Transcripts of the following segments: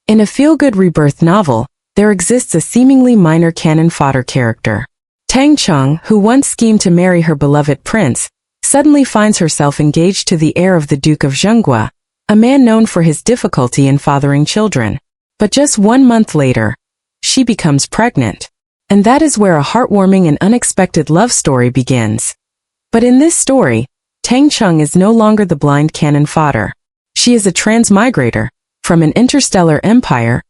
In a feel-good rebirth novel, there exists a seemingly minor canon fodder character. Tang Cheng, who once schemed to marry her beloved prince, suddenly finds herself engaged to the heir of the Duke of Zhenguo, a man known for his difficulty in fathering children. But just 1 month later, she becomes pregnant. And that is where a heartwarming and unexpected love story begins. But in this story, Tang Cheng is no longer the blind canon fodder. She is a transmigrator from an interstellar empire,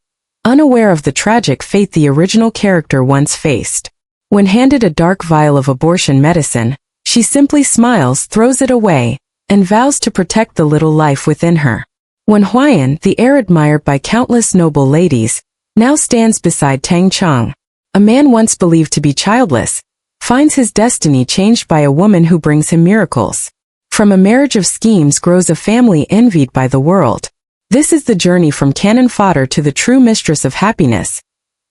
unaware of the tragic fate the original character once faced. When handed a dark vial of abortion medicine, she simply smiles, throws it away, and vows to protect the little life within her. When Huayan, the heir admired by countless noble ladies, now stands beside Tang Cheng, a man once believed to be childless, finds his destiny changed by a woman who brings him miracles. From a marriage of schemes grows a family envied by the world. This is the journey from canon fodder to the true mistress of happiness,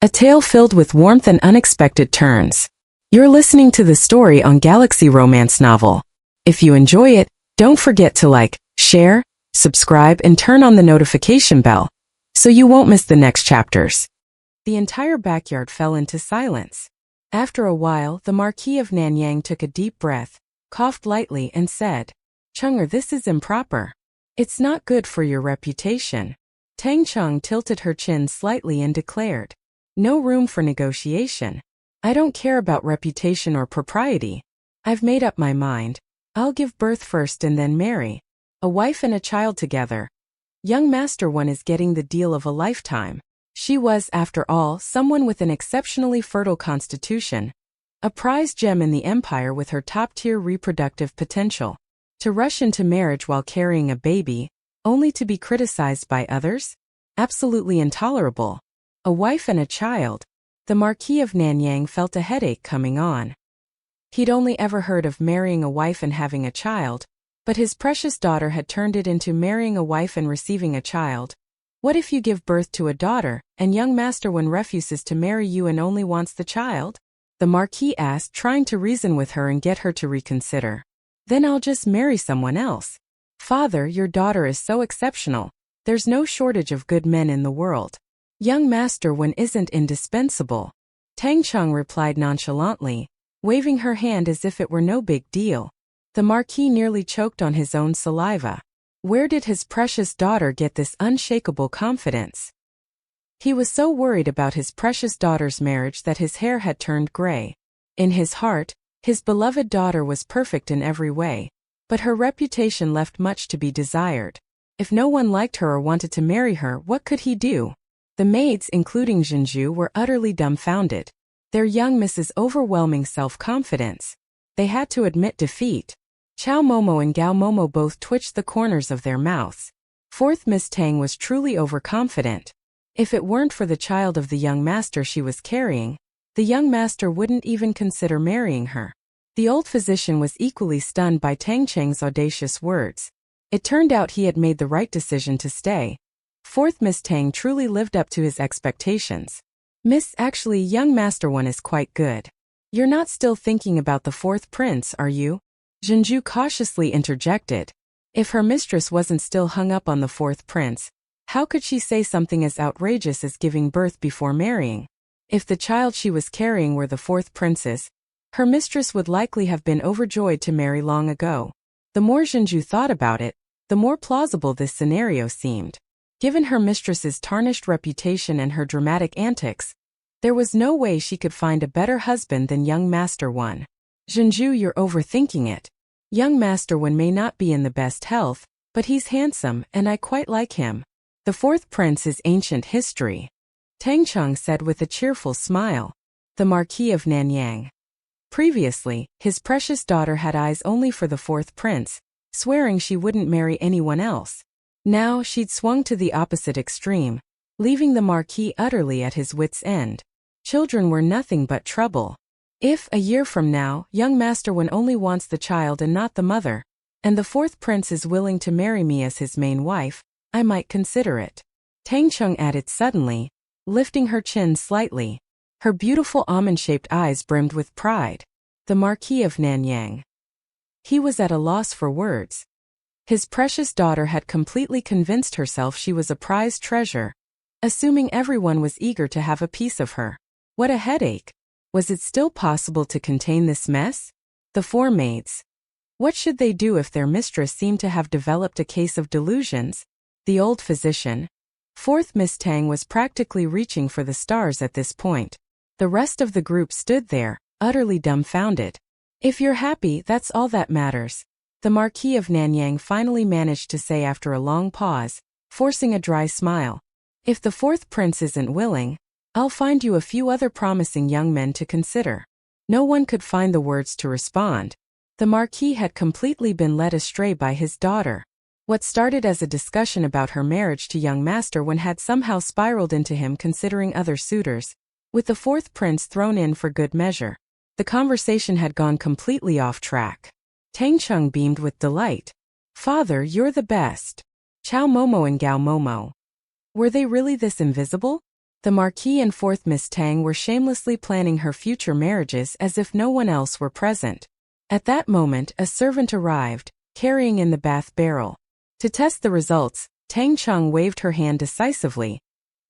a tale filled with warmth and unexpected turns. You're listening to the story on Galaxy Romance Novel. If you enjoy it, don't forget to like, share, subscribe, and turn on the notification bell, so you won't miss the next chapters. The entire backyard fell into silence. After a while, the Marquis of Nanyang took a deep breath, coughed lightly, and said, "Chenger, this is improper. It's not good for your reputation." Tang Cheng tilted her chin slightly and declared, "No room for negotiation. I don't care about reputation or propriety. I've made up my mind. I'll give birth first and then marry. A wife and a child together. Young Master One is getting the deal of a lifetime." She was, after all, someone with an exceptionally fertile constitution, a prized gem in the empire with her top-tier reproductive potential. To rush into marriage while carrying a baby, only to be criticized by others? Absolutely intolerable. A wife and a child. The Marquis of Nanyang felt a headache coming on. He'd only ever heard of marrying a wife and having a child, but his precious daughter had turned it into marrying a wife and receiving a child. What if you give birth to a daughter, and young Master One refuses to marry you and only wants the child? The Marquis asked, trying to reason with her and get her to reconsider. Then I'll just marry someone else. Father, your daughter is so exceptional. There's no shortage of good men in the world. Young Master One isn't indispensable. Tang Cheng replied nonchalantly, waving her hand as if it were no big deal. The Marquis nearly choked on his own saliva. Where did his precious daughter get this unshakable confidence? He was so worried about his precious daughter's marriage that his hair had turned gray. In his heart, his beloved daughter was perfect in every way, but her reputation left much to be desired. If no one liked her or wanted to marry her, what could he do? The maids, including Zhenju, were utterly dumbfounded. Their young Miss's overwhelming self-confidence. They had to admit defeat. Chow Momo and Gao Momo both twitched the corners of their mouths. Fourth Miss Tang was truly overconfident. If it weren't for the child of the young master she was carrying, the young master wouldn't even consider marrying her. The old physician was equally stunned by Tang Cheng's audacious words. It turned out he had made the right decision to stay. Fourth Miss Tang truly lived up to his expectations. Actually, young Master One is quite good. You're not still thinking about the fourth prince, are you?" Zhenju cautiously interjected. If her mistress wasn't still hung up on the fourth prince, how could she say something as outrageous as giving birth before marrying? If the child she was carrying were the fourth princess, her mistress would likely have been overjoyed to marry long ago. The more Zhenju thought about it, the more plausible this scenario seemed. Given her mistress's tarnished reputation and her dramatic antics, there was no way she could find a better husband than young Master One. "Zhenju, you're overthinking it. Young Master One may not be in the best health, but he's handsome and I quite like him. The fourth prince is ancient history," Tang Cheng said with a cheerful smile. The Marquis of Nanyang. Previously, his precious daughter had eyes only for the fourth prince, swearing she wouldn't marry anyone else. Now she'd swung to the opposite extreme, leaving the Marquis utterly at his wits' end. Children were nothing but trouble. If, a year from now, young Master One only wants the child and not the mother, and the fourth prince is willing to marry me as his main wife, I might consider it. Tang Cheng added suddenly, lifting her chin slightly. Her beautiful almond-shaped eyes brimmed with pride. The Marquis of Nanyang. He was at a loss for words. His precious daughter had completely convinced herself she was a prized treasure, assuming everyone was eager to have a piece of her. What a headache! Was it still possible to contain this mess? The four maids. What should they do if their mistress seemed to have developed a case of delusions? The old physician. Fourth Miss Tang was practically reaching for the stars at this point. The rest of the group stood there, utterly dumbfounded. If you're happy, that's all that matters, the Marquis of Nanyang finally managed to say after a long pause, forcing a dry smile. If the fourth prince isn't willing, I'll find you a few other promising young men to consider. No one could find the words to respond. The Marquis had completely been led astray by his daughter. What started as a discussion about her marriage to young Master Wen had somehow spiraled into him considering other suitors, with the fourth prince thrown in for good measure. The conversation had gone completely off track. Tang Cheng beamed with delight. Father, you're the best. Chow Momo and Gao Momo. Were they really this invisible? The Marquis and fourth Miss Tang were shamelessly planning her future marriages as if no one else were present. At that moment, a servant arrived, carrying in the bath barrel. To test the results, Tang Cheng waved her hand decisively,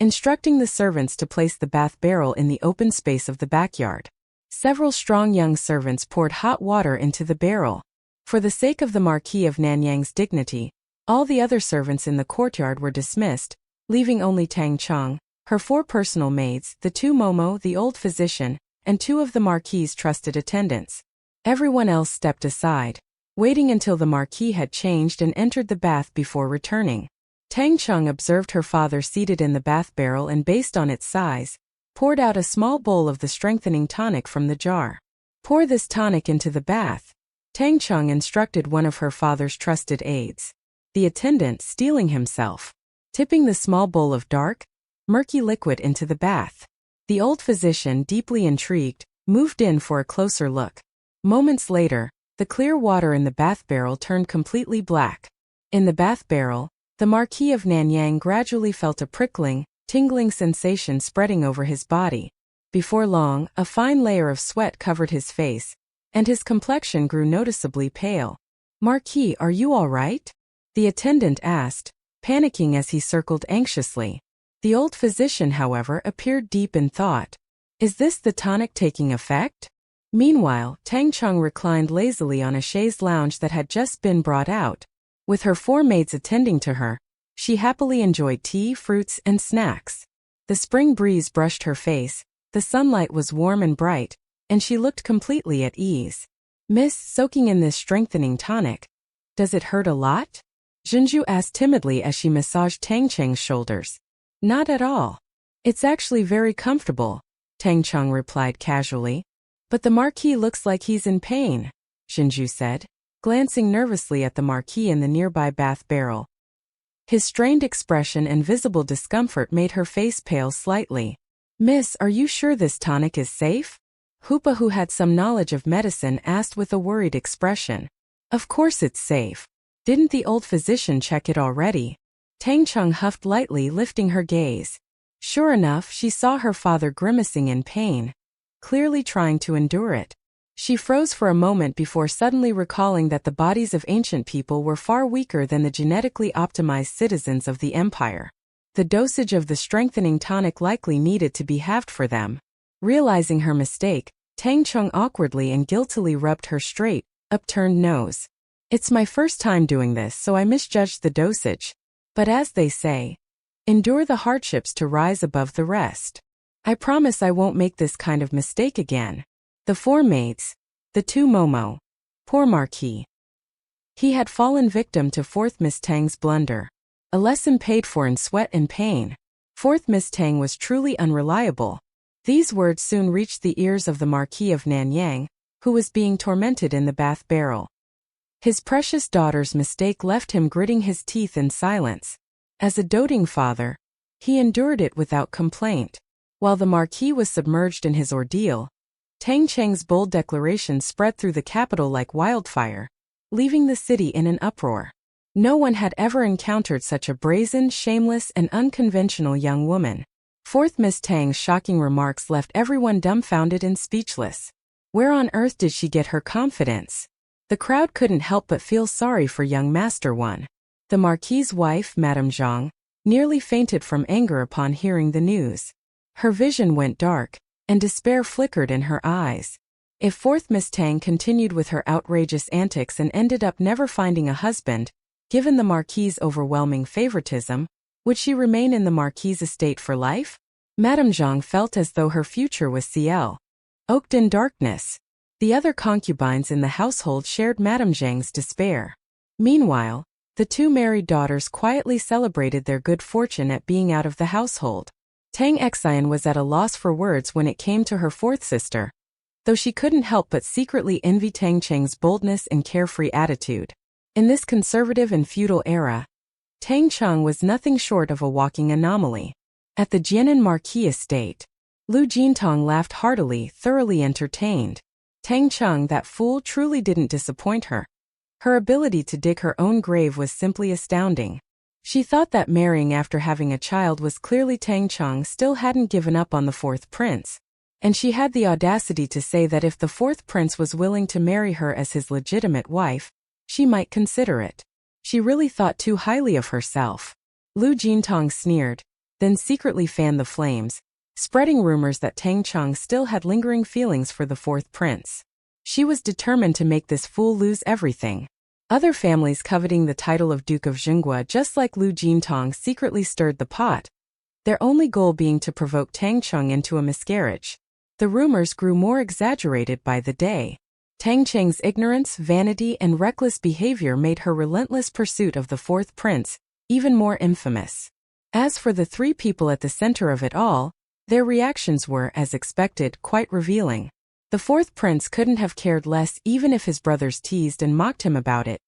instructing the servants to place the bath barrel in the open space of the backyard. Several strong young servants poured hot water into the barrel. For the sake of the Marquis of Nanyang's dignity, all the other servants in the courtyard were dismissed, leaving only Tang Cheng, her four personal maids, the two Momo, the old physician, and two of the Marquis's trusted attendants. Everyone else stepped aside, waiting until the Marquis had changed and entered the bath before returning. Tang Cheng observed her father seated in the bath barrel and based on its size, poured out a small bowl of the strengthening tonic from the jar. Pour this tonic into the bath, Tang Cheng instructed one of her father's trusted aides. The attendant, steeling himself, tipping the small bowl of dark, murky liquid into the bath. The old physician, deeply intrigued, moved in for a closer look. Moments later, the clear water in the bath barrel turned completely black. In the bath barrel, the Marquis of Nanyang gradually felt a prickling, tingling sensation spreading over his body. Before long, a fine layer of sweat covered his face, and his complexion grew noticeably pale. Marquis, are you all right? The attendant asked, panicking as he circled anxiously. The old physician, however, appeared deep in thought. Is this the tonic taking effect? Meanwhile, Tang Cheng reclined lazily on a chaise lounge that had just been brought out. With her four maids attending to her, she happily enjoyed tea, fruits, and snacks. The spring breeze brushed her face, the sunlight was warm and bright, and she looked completely at ease. Miss, soaking in this strengthening tonic. Does it hurt a lot? Zhenju asked timidly as she massaged Tang Cheng's shoulders. Not at all. It's actually very comfortable, Tang Cheng replied casually. But the Marquis looks like he's in pain, Zhenju said, glancing nervously at the Marquis in the nearby bath barrel. His strained expression and visible discomfort made her face pale slightly. Miss, are you sure this tonic is safe? Hoopa, who had some knowledge of medicine, asked with a worried expression. Of course it's safe. Didn't the old physician check it already? Tang Cheng huffed lightly, lifting her gaze. Sure enough, she saw her father grimacing in pain, clearly trying to endure it. She froze for a moment before suddenly recalling that the bodies of ancient people were far weaker than the genetically optimized citizens of the empire. The dosage of the strengthening tonic likely needed to be halved for them. Realizing her mistake, Tang Cheng awkwardly and guiltily rubbed her straight, upturned nose. It's my first time doing this, so I misjudged the dosage. But as they say, endure the hardships to rise above the rest. I promise I won't make this kind of mistake again. The four maids, the two Momo. Poor Marquis. He had fallen victim to fourth Miss Tang's blunder. A lesson paid for in sweat and pain. Fourth Miss Tang was truly unreliable. These words soon reached the ears of the Marquis of Nanyang, who was being tormented in the bath barrel. His precious daughter's mistake left him gritting his teeth in silence. As a doting father, he endured it without complaint. While the Marquis was submerged in his ordeal, Tang Cheng's bold declaration spread through the capital like wildfire, leaving the city in an uproar. No one had ever encountered such a brazen, shameless, and unconventional young woman. Fourth Miss Tang's shocking remarks left everyone dumbfounded and speechless. Where on earth did she get her confidence? The crowd couldn't help but feel sorry for young Master Wen. The Marquis's wife, Madame Zhang, nearly fainted from anger upon hearing the news. Her vision went dark, and despair flickered in her eyes. If fourth Miss Tang continued with her outrageous antics and ended up never finding a husband, given the Marquis's overwhelming favoritism, would she remain in the Marquis's estate for life? Madame Zhang felt as though her future was oaked in darkness. The other concubines in the household shared Madame Zhang's despair. Meanwhile, the two married daughters quietly celebrated their good fortune at being out of the household. Tang Cheng was at a loss for words when it came to her fourth sister, though she couldn't help but secretly envy Tang Cheng's boldness and carefree attitude. In this conservative and feudal era, Tang Cheng was nothing short of a walking anomaly. At the Jianan Marquis estate, Lu Jintong laughed heartily, thoroughly entertained. Tang Cheng, that fool, truly didn't disappoint her. Her ability to dig her own grave was simply astounding. She thought that marrying after having a child was clearly. Tang Cheng still hadn't given up on the fourth prince, and she had the audacity to say that if the fourth prince was willing to marry her as his legitimate wife, she might consider it. She really thought too highly of herself. Lu Jintong sneered, then secretly fanned the flames, spreading rumors that Tang Cheng still had lingering feelings for the fourth prince. She was determined to make this fool lose everything. Other families coveting the title of Duke of Zhenguo, just like Lu Jintong, secretly stirred the pot, their only goal being to provoke Tang Cheng into a miscarriage. The rumors grew more exaggerated by the day. Tang Cheng's ignorance, vanity, and reckless behavior made her relentless pursuit of the fourth prince even more infamous. As for the three people at the center of it all, their reactions were, as expected, quite revealing. The fourth prince couldn't have cared less even if his brothers teased and mocked him about it.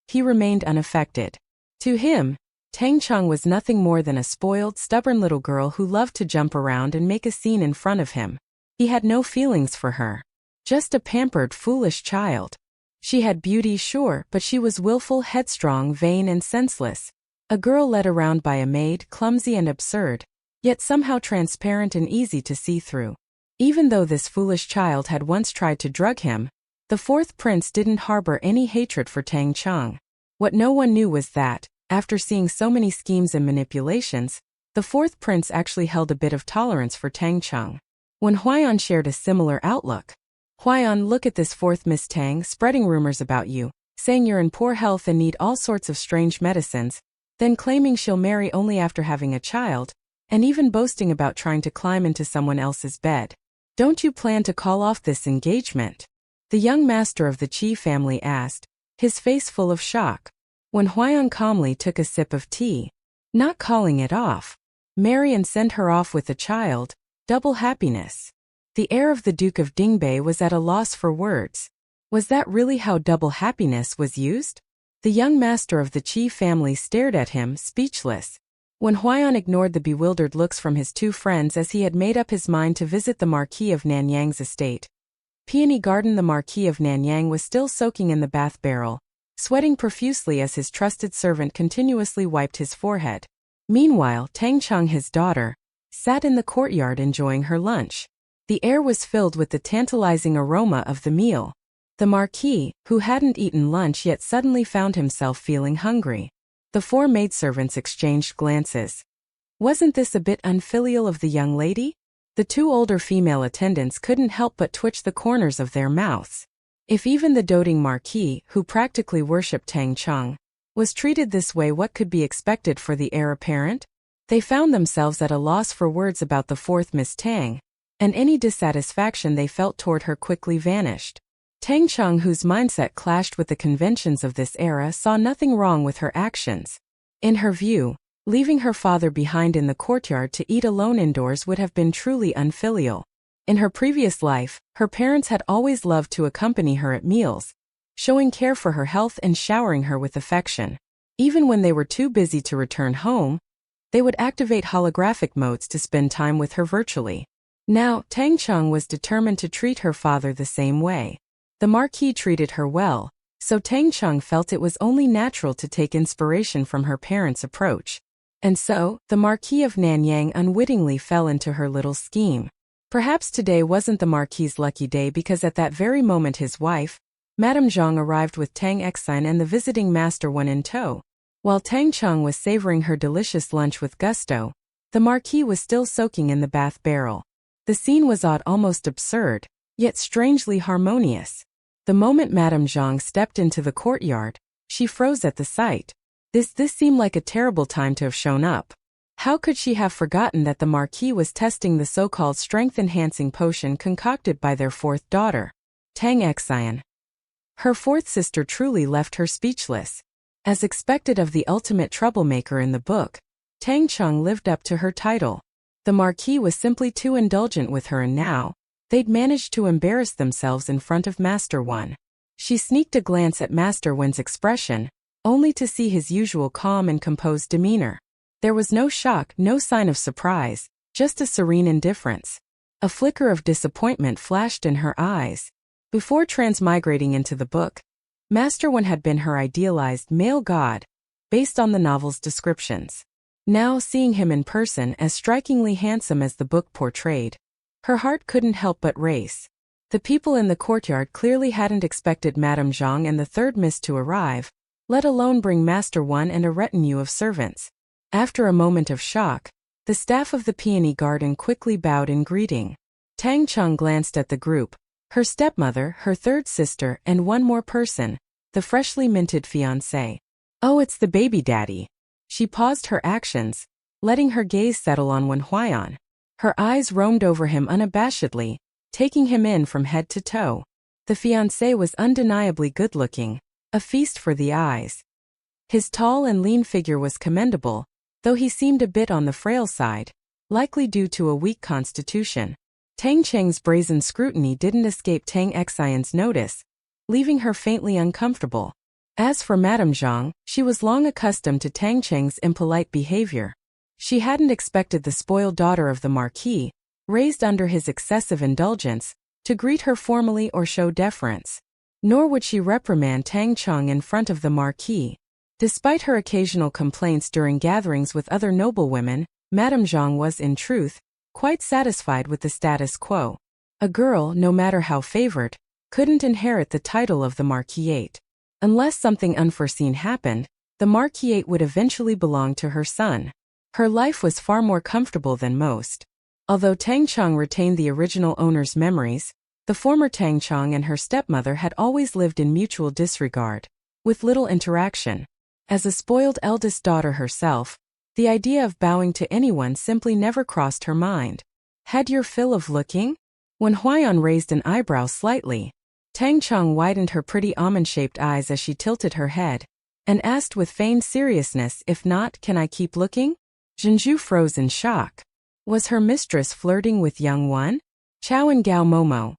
He remained unaffected. To him, Tang Cheng was nothing more than a spoiled, stubborn little girl who loved to jump around and make a scene in front of him. He had no feelings for her. Just a pampered, foolish child. She had beauty, sure, but she was willful, headstrong, vain, and senseless. A girl led around by a maid, clumsy and absurd, yet somehow transparent and easy to see through. Even though this foolish child had once tried to drug him, the fourth prince didn't harbor any hatred for Tang Cheng. What no one knew was that, after seeing so many schemes and manipulations, the fourth prince actually held a bit of tolerance for Tang Cheng. When Huaiyan shared a similar outlook, "Huaiyan, look at this fourth Miss Tang spreading rumors about you, saying you're in poor health and need all sorts of strange medicines, then claiming she'll marry only after having a child, and even boasting about trying to climb into someone else's bed. Don't you plan to call off this engagement?" The young master of the Qi family asked, his face full of shock. When Huaiyan calmly took a sip of tea, "Not calling it off. Marry and send her off with a child, double happiness." The heir of the Duke of Dingbei was at a loss for words. Was that really how double happiness was used? The young master of the Qi family stared at him, speechless. When Huaiyan ignored the bewildered looks from his two friends as he had made up his mind to visit the Marquis of Nanyang's estate, Peony Garden, the Marquis of Nanyang was still soaking in the bath barrel, sweating profusely as his trusted servant continuously wiped his forehead. Meanwhile, Tang Cheng, his daughter, sat in the courtyard enjoying her lunch. The air was filled with the tantalizing aroma of the meal. The Marquis, who hadn't eaten lunch yet, suddenly found himself feeling hungry. The four maidservants exchanged glances. Wasn't this a bit unfilial of the young lady? The two older female attendants couldn't help but twitch the corners of their mouths. If even the doting Marquis, who practically worshipped Tang Cheng, was treated this way, what could be expected for the heir apparent? They found themselves at a loss for words about the fourth Miss Tang, and any dissatisfaction they felt toward her quickly vanished. Tang Cheng, whose mindset clashed with the conventions of this era, saw nothing wrong with her actions. In her view, leaving her father behind in the courtyard to eat alone indoors would have been truly unfilial. In her previous life, her parents had always loved to accompany her at meals, showing care for her health and showering her with affection. Even when they were too busy to return home, they would activate holographic modes to spend time with her virtually. Now, Tang Cheng was determined to treat her father the same way. The Marquis treated her well, so Tang Cheng felt it was only natural to take inspiration from her parents' approach. And so, the Marquis of Nanyang unwittingly fell into her little scheme. Perhaps today wasn't the Marquis's lucky day, because at that very moment his wife, Madame Zhang, arrived with Tang Cheng and the visiting master one in tow. While Tang Cheng was savoring her delicious lunch with gusto, the Marquis was still soaking in the bath barrel. The scene was odd, almost absurd, yet strangely harmonious. The moment Madame Zhang stepped into the courtyard, she froze at the sight. This seemed like a terrible time to have shown up. How could she have forgotten that the Marquis was testing the so-called strength-enhancing potion concocted by their fourth daughter, Tang Cheng? Her fourth sister truly left her speechless. As expected of the ultimate troublemaker in the book, Tang Cheng lived up to her title. The Marquis was simply too indulgent with her, and now they'd managed to embarrass themselves in front of Master Wen. She sneaked a glance at Master Wen's expression, only to see his usual calm and composed demeanor. There was no shock, no sign of surprise, just a serene indifference. A flicker of disappointment flashed in her eyes. Before transmigrating into the book, Master Wen had been her idealized male god, based on the novel's descriptions. Now, seeing him in person as strikingly handsome as the book portrayed, her heart couldn't help but race. The people in the courtyard clearly hadn't expected Madame Zhang and the third miss to arrive, let alone bring Master Wen and a retinue of servants. After a moment of shock, the staff of the peony garden quickly bowed in greeting. Tang Cheng glanced at the group, her stepmother, her third sister, and one more person, the freshly minted fiancé. Oh, it's the baby daddy. She paused her actions, letting her gaze settle on Wen Huaiyan. Her eyes roamed over him unabashedly, taking him in from head to toe. The fiancé was undeniably good-looking, a feast for the eyes. His tall and lean figure was commendable, though he seemed a bit on the frail side, likely due to a weak constitution. Tang Cheng's brazen scrutiny didn't escape Tang Xian's notice, leaving her faintly uncomfortable. As for Madame Zhang, she was long accustomed to Tang Cheng's impolite behavior. She hadn't expected the spoiled daughter of the Marquis, raised under his excessive indulgence, to greet her formally or show deference. Nor would she reprimand Tang Cheng in front of the Marquis. Despite her occasional complaints during gatherings with other noblewomen, Madame Zhang was, in truth, quite satisfied with the status quo. A girl, no matter how favored, couldn't inherit the title of the Marquisate. Unless something unforeseen happened, the Marquisate would eventually belong to her son. Her life was far more comfortable than most. Although Tang Cheng retained the original owner's memories, the former Tang Cheng and her stepmother had always lived in mutual disregard, with little interaction. As a spoiled eldest daughter herself, the idea of bowing to anyone simply never crossed her mind. Had your fill of looking? When Huaiyan raised an eyebrow slightly, Tang Cheng widened her pretty almond-shaped eyes as she tilted her head, and asked with feigned seriousness, if not, can I keep looking? Zhenju froze in shock. Was her mistress flirting with young Wen? Chao and Gao Momo.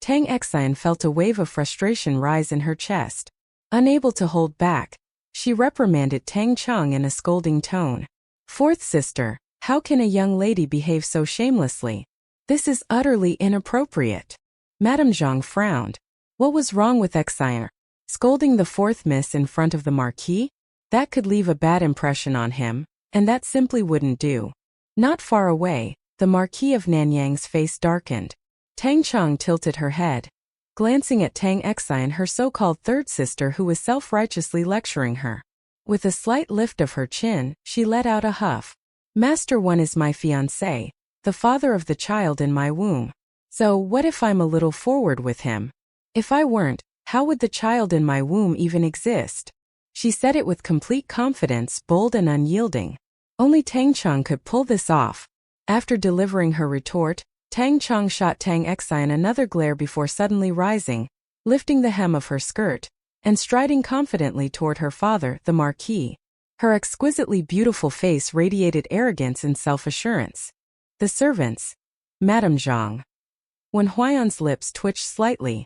Tang Xian felt a wave of frustration rise in her chest. Unable to hold back, she reprimanded Tang Cheng in a scolding tone. Fourth sister, how can a young lady behave so shamelessly? This is utterly inappropriate. Madame Zhang frowned. What was wrong with Xian? Scolding the fourth miss in front of the Marquis? That could leave a bad impression on him, and that simply wouldn't do. Not far away, the Marquis of Nanyang's face darkened. Tang Cheng tilted her head, glancing at Tang Xian, her so-called third sister who was self-righteously lecturing her. With a slight lift of her chin, she let out a huff. Master Wen is my fiancé, the father of the child in my womb. So what if I'm a little forward with him? If I weren't, how would the child in my womb even exist? She said it with complete confidence, bold and unyielding. Only Tang Cheng could pull this off. After delivering her retort, Tang Cheng shot Tang Xian another glare before suddenly rising, lifting the hem of her skirt, and striding confidently toward her father, the Marquis. Her exquisitely beautiful face radiated arrogance and self-assurance. The servants. Madame Zhang. When Huaiyan's lips twitched slightly.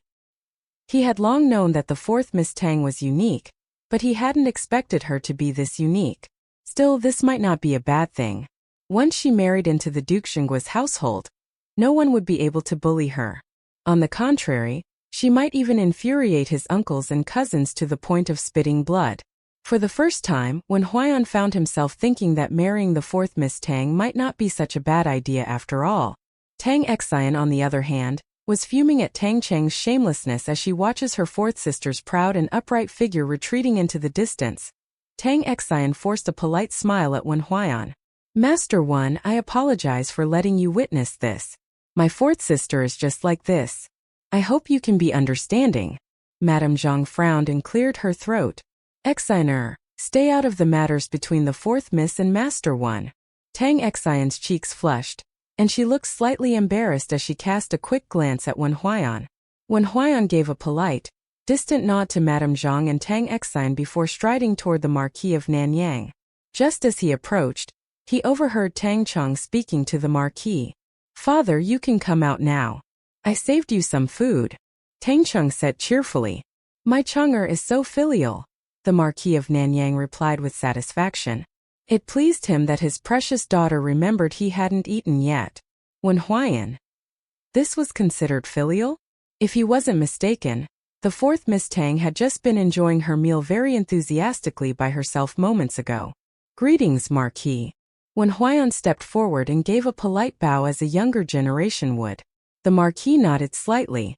He had long known that the fourth Miss Tang was unique, but he hadn't expected her to be this unique. Still, this might not be a bad thing. Once she married into the Duke Zhenguo's household, no one would be able to bully her. On the contrary, she might even infuriate his uncles and cousins to the point of spitting blood. For the first time, when Huaiyan found himself thinking that marrying the fourth Miss Tang might not be such a bad idea after all. Tang Xian, on the other hand, was fuming at Tang Cheng's shamelessness as she watches her fourth sister's proud and upright figure retreating into the distance. Tang Cheng forced a polite smile at Wen Huaiyan. Master Wen, I apologize for letting you witness this. My fourth sister is just like this. I hope you can be understanding. Madame Zhang frowned and cleared her throat. Cheng, stay out of the matters between the fourth miss and Master Wen. Tang Cheng's cheeks flushed, and she looked slightly embarrassed as she cast a quick glance at Wen Huaiyan. Wen Huaiyan gave a polite, distant nod to Madame Zhang and Tang Cheng before striding toward the Marquis of Nanyang. Just as he approached, he overheard Tang Cheng speaking to the Marquis. Father, you can come out now. I saved you some food. Tang Cheng said cheerfully. My Chenger is so filial. The Marquis of Nanyang replied with satisfaction. It pleased him that his precious daughter remembered he hadn't eaten yet. Wen Huaiyan. This was considered filial? If he wasn't mistaken, the fourth Miss Tang had just been enjoying her meal very enthusiastically by herself moments ago. Greetings, Marquis. Wen Huaiyan stepped forward and gave a polite bow as a younger generation would. The Marquis nodded slightly.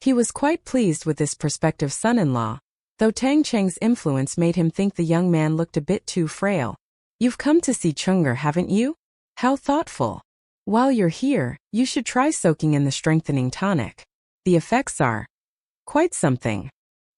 He was quite pleased with this prospective son-in-law, though Tang Cheng's influence made him think the young man looked a bit too frail. You've come to see Chenger, haven't you? How thoughtful. While you're here, you should try soaking in the strengthening tonic. The effects are quite something.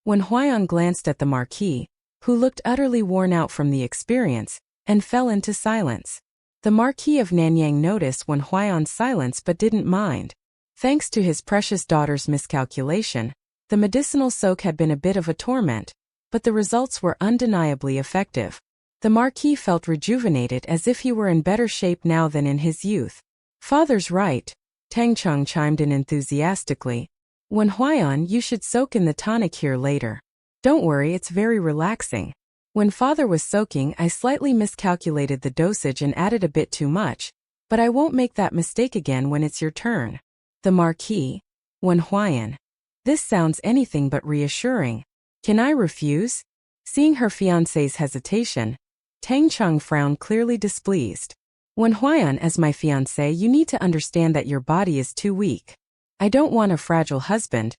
Wen Huaiyan glanced at the Marquis, who looked utterly worn out from the experience, and fell into silence. The Marquis of Nanyang noticed Wen Huaiyan's silence but didn't mind. Thanks to his precious daughter's miscalculation, the medicinal soak had been a bit of a torment, but the results were undeniably effective. The Marquis felt rejuvenated as if he were in better shape now than in his youth. Father's right, Tang Cheng chimed in enthusiastically. Wen Huaiyan, you should soak in the tonic here later. Don't worry, it's very relaxing. When Father was soaking, I slightly miscalculated the dosage and added a bit too much, but I won't make that mistake again when it's your turn. The Marquis. Wen Huaiyan. This sounds anything but reassuring. Can I refuse? Seeing her fiancé's hesitation, Tang Cheng frowned, clearly displeased. Wen Huaiyan, as my fiancé, you need to understand that your body is too weak. I don't want a fragile husband.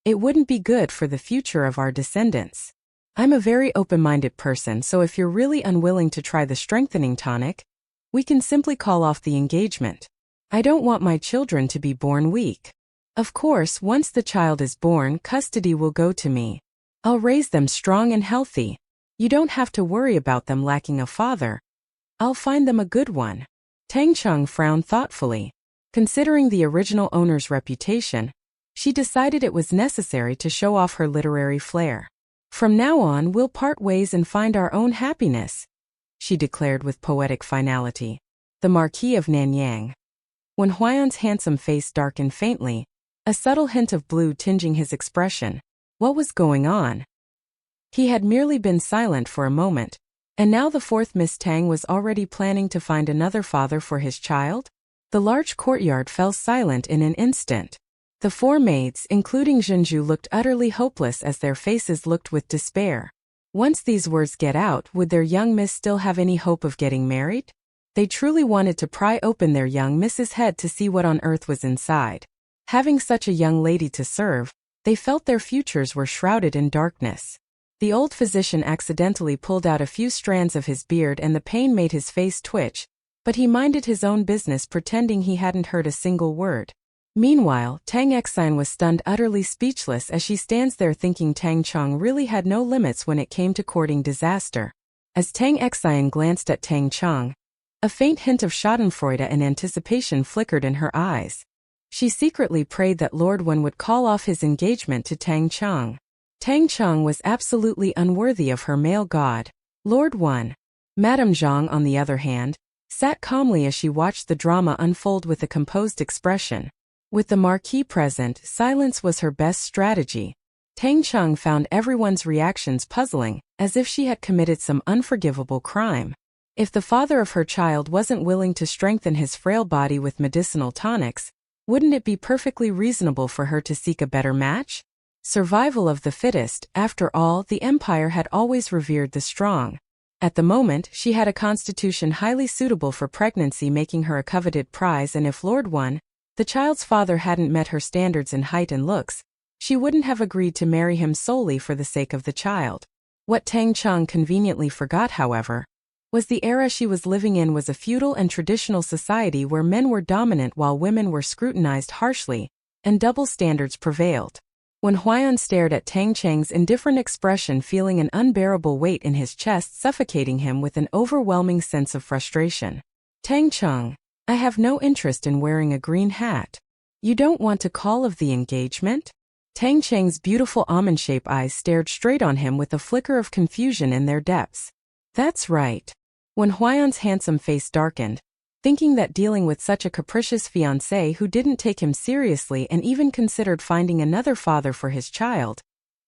It wouldn't be good for the future of our descendants. I'm a very open-minded person, so if you're really unwilling to try the strengthening tonic, we can simply call off the engagement. I don't want my children to be born weak. Of course, once the child is born, custody will go to me. I'll raise them strong and healthy. You don't have to worry about them lacking a father. I'll find them a good one. Tang Cheng frowned thoughtfully. Considering the original owner's reputation, she decided it was necessary to show off her literary flair. From now on, we'll part ways and find our own happiness, she declared with poetic finality. The Marquis of Nanyang. Wen Huaiyan's handsome face darkened faintly, a subtle hint of blue tinging his expression. What was going on? He had merely been silent for a moment, and now the fourth Miss Tang was already planning to find another father for his child? The large courtyard fell silent in an instant. The four maids, including Zhenju, looked utterly hopeless as their faces looked with despair. Once these words get out, would their young miss still have any hope of getting married? They truly wanted to pry open their young miss's head to see what on earth was inside. Having such a young lady to serve, they felt their futures were shrouded in darkness. The old physician accidentally pulled out a few strands of his beard and the pain made his face twitch, but he minded his own business, pretending he hadn't heard a single word. Meanwhile, Tang Cheng was stunned, utterly speechless as she stands there thinking Tang Cheng really had no limits when it came to courting disaster. As Tang Cheng glanced at Tang Cheng, a faint hint of schadenfreude and anticipation flickered in her eyes. She secretly prayed that Lord Wen would call off his engagement to Tang Cheng. Tang Cheng was absolutely unworthy of her male god, Lord Wen. Madame Zhang, on the other hand, sat calmly as she watched the drama unfold with a composed expression. With the Marquis present, silence was her best strategy. Tang Cheng found everyone's reactions puzzling, as if she had committed some unforgivable crime. If the father of her child wasn't willing to strengthen his frail body with medicinal tonics, wouldn't it be perfectly reasonable for her to seek a better match? Survival of the fittest, after all, the empire had always revered the strong. At the moment, she had a constitution highly suitable for pregnancy, making her a coveted prize, and if Lord Wen, the child's father, hadn't met her standards in height and looks, she wouldn't have agreed to marry him solely for the sake of the child. What Tang Cheng conveniently forgot, however, was the era she was living in was a feudal and traditional society where men were dominant while women were scrutinized harshly, and double standards prevailed. When Huaiyan stared at Tang Cheng's indifferent expression, feeling an unbearable weight in his chest suffocating him with an overwhelming sense of frustration. Tang Cheng, I have no interest in wearing a green hat. You don't want to call of the engagement? Tang Cheng's beautiful almond-shaped eyes stared straight on him with a flicker of confusion in their depths. That's right. When Huaiyan's handsome face darkened, thinking that dealing with such a capricious fiancé who didn't take him seriously and even considered finding another father for his child,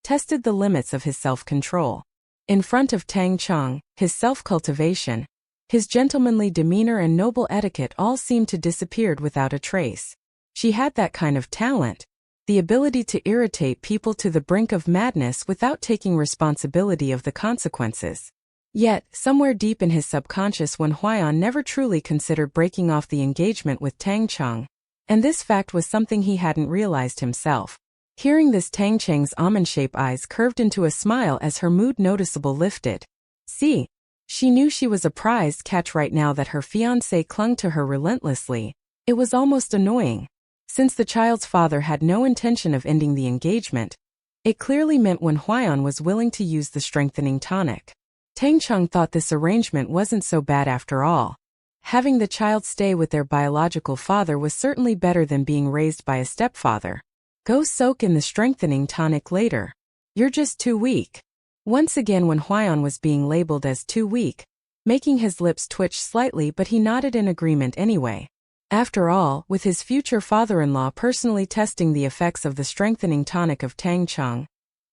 tested the limits of his self-control. In front of Tang Cheng, his self-cultivation, his gentlemanly demeanor and noble etiquette all seemed to disappear without a trace. She had that kind of talent, the ability to irritate people to the brink of madness without taking responsibility of the consequences. Yet, somewhere deep in his subconscious, Wen Huaiyan never truly considered breaking off the engagement with Tang Cheng, and this fact was something he hadn't realized himself. Hearing this, Tang Cheng's almond-shaped eyes curved into a smile as her mood noticeably lifted. See, she knew she was a prized catch right now that her fiancé clung to her relentlessly. It was almost annoying. Since the child's father had no intention of ending the engagement, it clearly meant Wen Huaiyan was willing to use the strengthening tonic. Tang Cheng thought this arrangement wasn't so bad after all. Having the child stay with their biological father was certainly better than being raised by a stepfather. Go soak in the strengthening tonic later. You're just too weak. Once again, Wen Huaiyan was being labeled as too weak, making his lips twitch slightly, but he nodded in agreement anyway. After all, with his future father-in-law personally testing the effects of the strengthening tonic of Tang Cheng,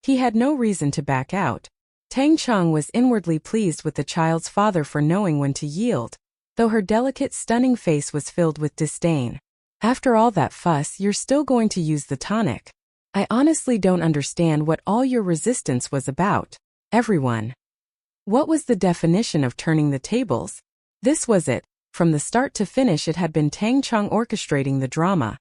he had no reason to back out. Tang Cheng was inwardly pleased with the child's father for knowing when to yield, though her delicate, stunning face was filled with disdain. After all that fuss, you're still going to use the tonic. I honestly don't understand what all your resistance was about, everyone. What was the definition of turning the tables? This was it. From the start to finish, it had been Tang Cheng orchestrating the drama,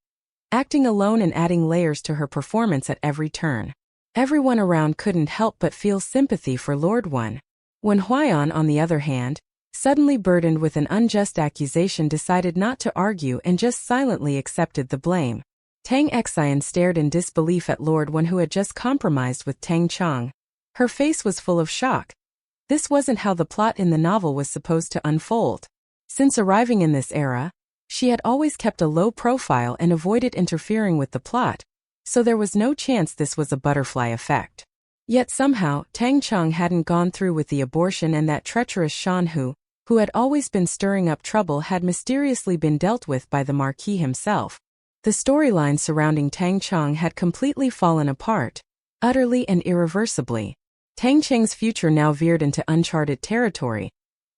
acting alone and adding layers to her performance at every turn. Everyone around couldn't help but feel sympathy for Lord Wen. Wen Huaiyan, on the other hand, suddenly burdened with an unjust accusation, decided not to argue and just silently accepted the blame. Tang Cheng stared in disbelief at Lord Wen, who had just compromised with Tang Cheng. Her face was full of shock. This wasn't how the plot in the novel was supposed to unfold. Since arriving in this era, she had always kept a low profile and avoided interfering with the plot, so there was no chance this was a butterfly effect. Yet somehow, Tang Cheng hadn't gone through with the abortion, and that treacherous Shan Hu, who had always been stirring up trouble, had mysteriously been dealt with by the Marquis himself. The storyline surrounding Tang Cheng had completely fallen apart, utterly and irreversibly. Tang Cheng's future now veered into uncharted territory,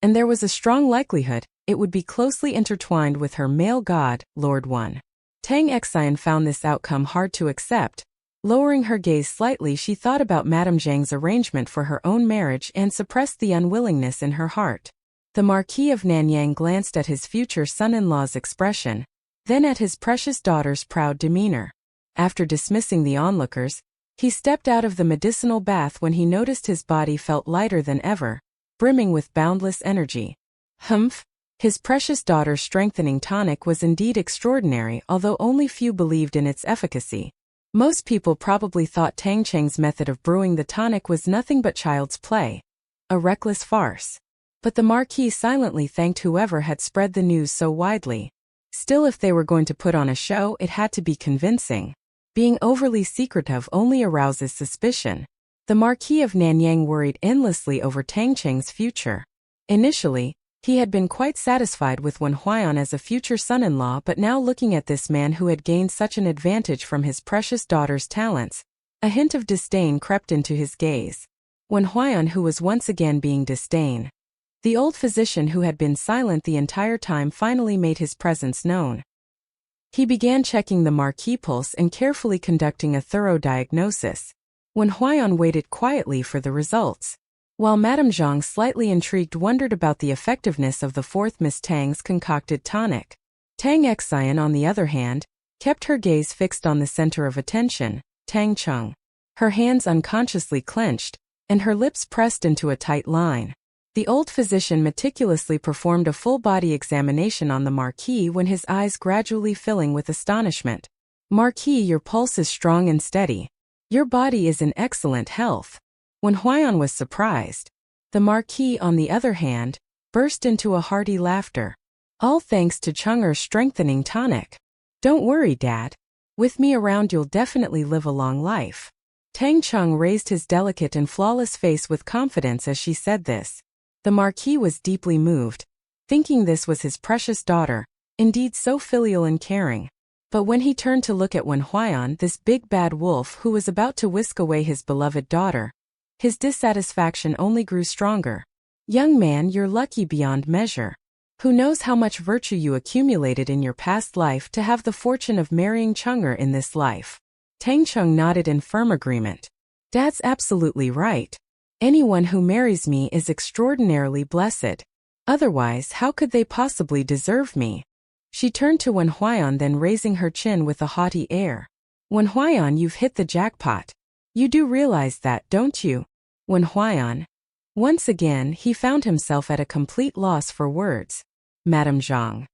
and there was a strong likelihood it would be closely intertwined with her male god, Lord Wen. Tang Cheng found this outcome hard to accept. Lowering her gaze slightly, she thought about Madame Zhang's arrangement for her own marriage and suppressed the unwillingness in her heart. The Marquis of Nanyang glanced at his future son-in-law's expression, then at his precious daughter's proud demeanor. After dismissing the onlookers, he stepped out of the medicinal bath when he noticed his body felt lighter than ever, brimming with boundless energy. Humph! His precious daughter's strengthening tonic was indeed extraordinary, although only few believed in its efficacy. Most people probably thought Tang Cheng's method of brewing the tonic was nothing but child's play, a reckless farce. But the Marquis silently thanked whoever had spread the news so widely. Still, if they were going to put on a show, it had to be convincing. Being overly secretive only arouses suspicion. The Marquis of Nanyang worried endlessly over Tang Cheng's future. Initially, he had been quite satisfied with Wen Huaiyan as a future son-in-law, but now looking at this man who had gained such an advantage from his precious daughter's talents, a hint of disdain crept into his gaze. Wen Huaiyan, who was once again being disdained. The old physician who had been silent the entire time finally made his presence known. He began checking the Marquis' pulse and carefully conducting a thorough diagnosis. Wen Huaiyan waited quietly for the results, while Madame Zhang, slightly intrigued, wondered about the effectiveness of the fourth Miss Tang's concocted tonic. Tang Cheng, on the other hand, kept her gaze fixed on the center of attention, Tang Cheng. Her hands unconsciously clenched, and her lips pressed into a tight line. The old physician meticulously performed a full-body examination on the Marquis when his eyes gradually filling with astonishment. "Marquis, your pulse is strong and steady. Your body is in excellent health." When Huaiyan was surprised, the Marquis, on the other hand, burst into a hearty laughter. "All thanks to Cheng'er's strengthening tonic. Don't worry, Dad. With me around you'll definitely live a long life." Tang Cheng raised his delicate and flawless face with confidence as she said this. The Marquis was deeply moved, thinking this was his precious daughter, indeed so filial and caring. But when he turned to look at Wen Huaiyan, this big bad wolf who was about to whisk away his beloved daughter, his dissatisfaction only grew stronger. "Young man, you're lucky beyond measure. Who knows how much virtue you accumulated in your past life to have the fortune of marrying Cheng'er in this life." Tang Cheng nodded in firm agreement. "Dad's absolutely right. Anyone who marries me is extraordinarily blessed. Otherwise, how could they possibly deserve me?" She turned to Wen Huaiyan, then raising her chin with a haughty air. "Wen Huaiyan, you've hit the jackpot. You do realize that, don't you?" Wen Huaiyan. Once again, he found himself at a complete loss for words. Madame Zhang.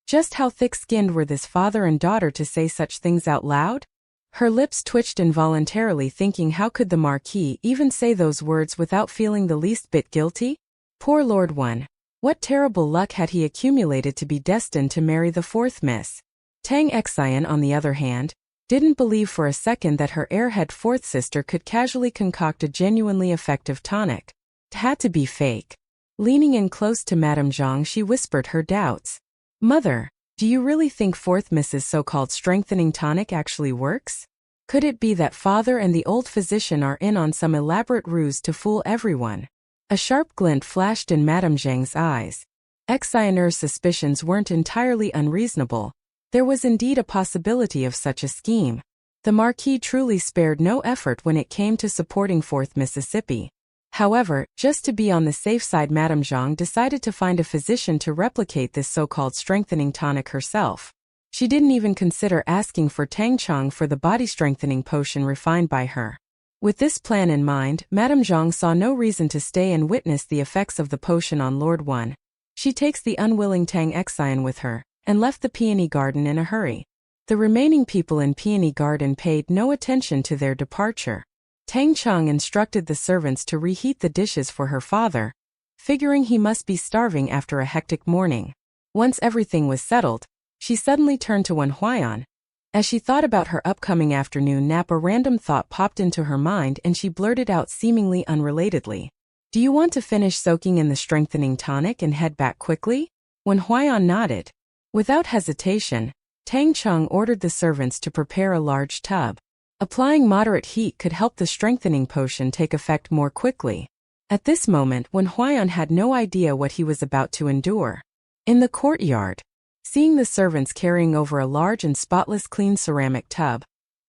Just how thick-skinned were this father and daughter to say such things out loud? Her lips twitched involuntarily, thinking how could the Marquis even say those words without feeling the least bit guilty? Poor Lord Wen. What terrible luck had he accumulated to be destined to marry the fourth Miss? Tang Cheng, on the other hand, didn't believe for a second that her airhead fourth sister could casually concoct a genuinely effective tonic. It had to be fake. Leaning in close to Madame Zhang, she whispered her doubts. "Mother, do you really think fourth Miss's so-called strengthening tonic actually works? Could it be that father and the old physician are in on some elaborate ruse to fool everyone?" A sharp glint flashed in Madame Zhang's eyes. Xianer's suspicions weren't entirely unreasonable. There was indeed a possibility of such a scheme. The Marquis truly spared no effort when it came to supporting fourth Mississippi. However, just to be on the safe side, Madame Zhang decided to find a physician to replicate this so-called strengthening tonic herself. She didn't even consider asking for Tang Cheng for the body-strengthening potion refined by her. With this plan in mind, Madame Zhang saw no reason to stay and witness the effects of the potion on Lord Wen. She takes the unwilling Tang Cheng with her, and left the peony garden in a hurry. The remaining people in Peony Garden paid no attention to their departure. Tang Cheng instructed the servants to reheat the dishes for her father, figuring he must be starving after a hectic morning. Once everything was settled, she suddenly turned to Wen Huaiyan. As she thought about her upcoming afternoon nap, a random thought popped into her mind and she blurted out seemingly unrelatedly. "Do you want to finish soaking in the strengthening tonic and head back quickly?" Wen Huaiyan nodded. Without hesitation, Tang Cheng ordered the servants to prepare a large tub. Applying moderate heat could help the strengthening potion take effect more quickly. At this moment, Wen Huaiyan had no idea what he was about to endure. In the courtyard, seeing the servants carrying over a large and spotless clean ceramic tub,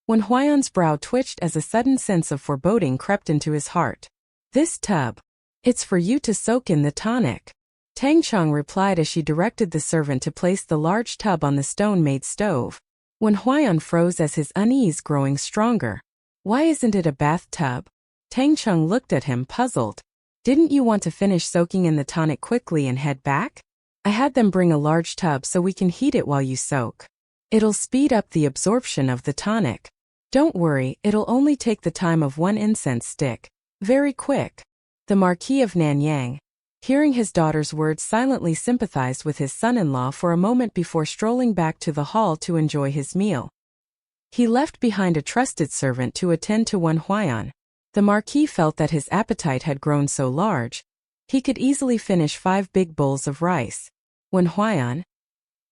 Wen Huaiyan's brow twitched as a sudden sense of foreboding crept into his heart. "This tub. It's for you to soak in the tonic," Tang Cheng replied as she directed the servant to place the large tub on the stone-made stove. Wen Huaiyan froze as his unease growing stronger. "Why isn't it a bathtub?" Tang Cheng looked at him, puzzled. "Didn't you want to finish soaking in the tonic quickly and head back? I had them bring a large tub so we can heat it while you soak. It'll speed up the absorption of the tonic. Don't worry, it'll only take the time of one incense stick. Very quick." The Marquis of Nanyang, hearing his daughter's words, silently sympathized with his son-in-law for a moment before strolling back to the hall to enjoy his meal. He left behind a trusted servant to attend to Wen Huaiyan. The Marquis felt that his appetite had grown so large, he could easily finish 5 big bowls of rice. Wen Huaiyan,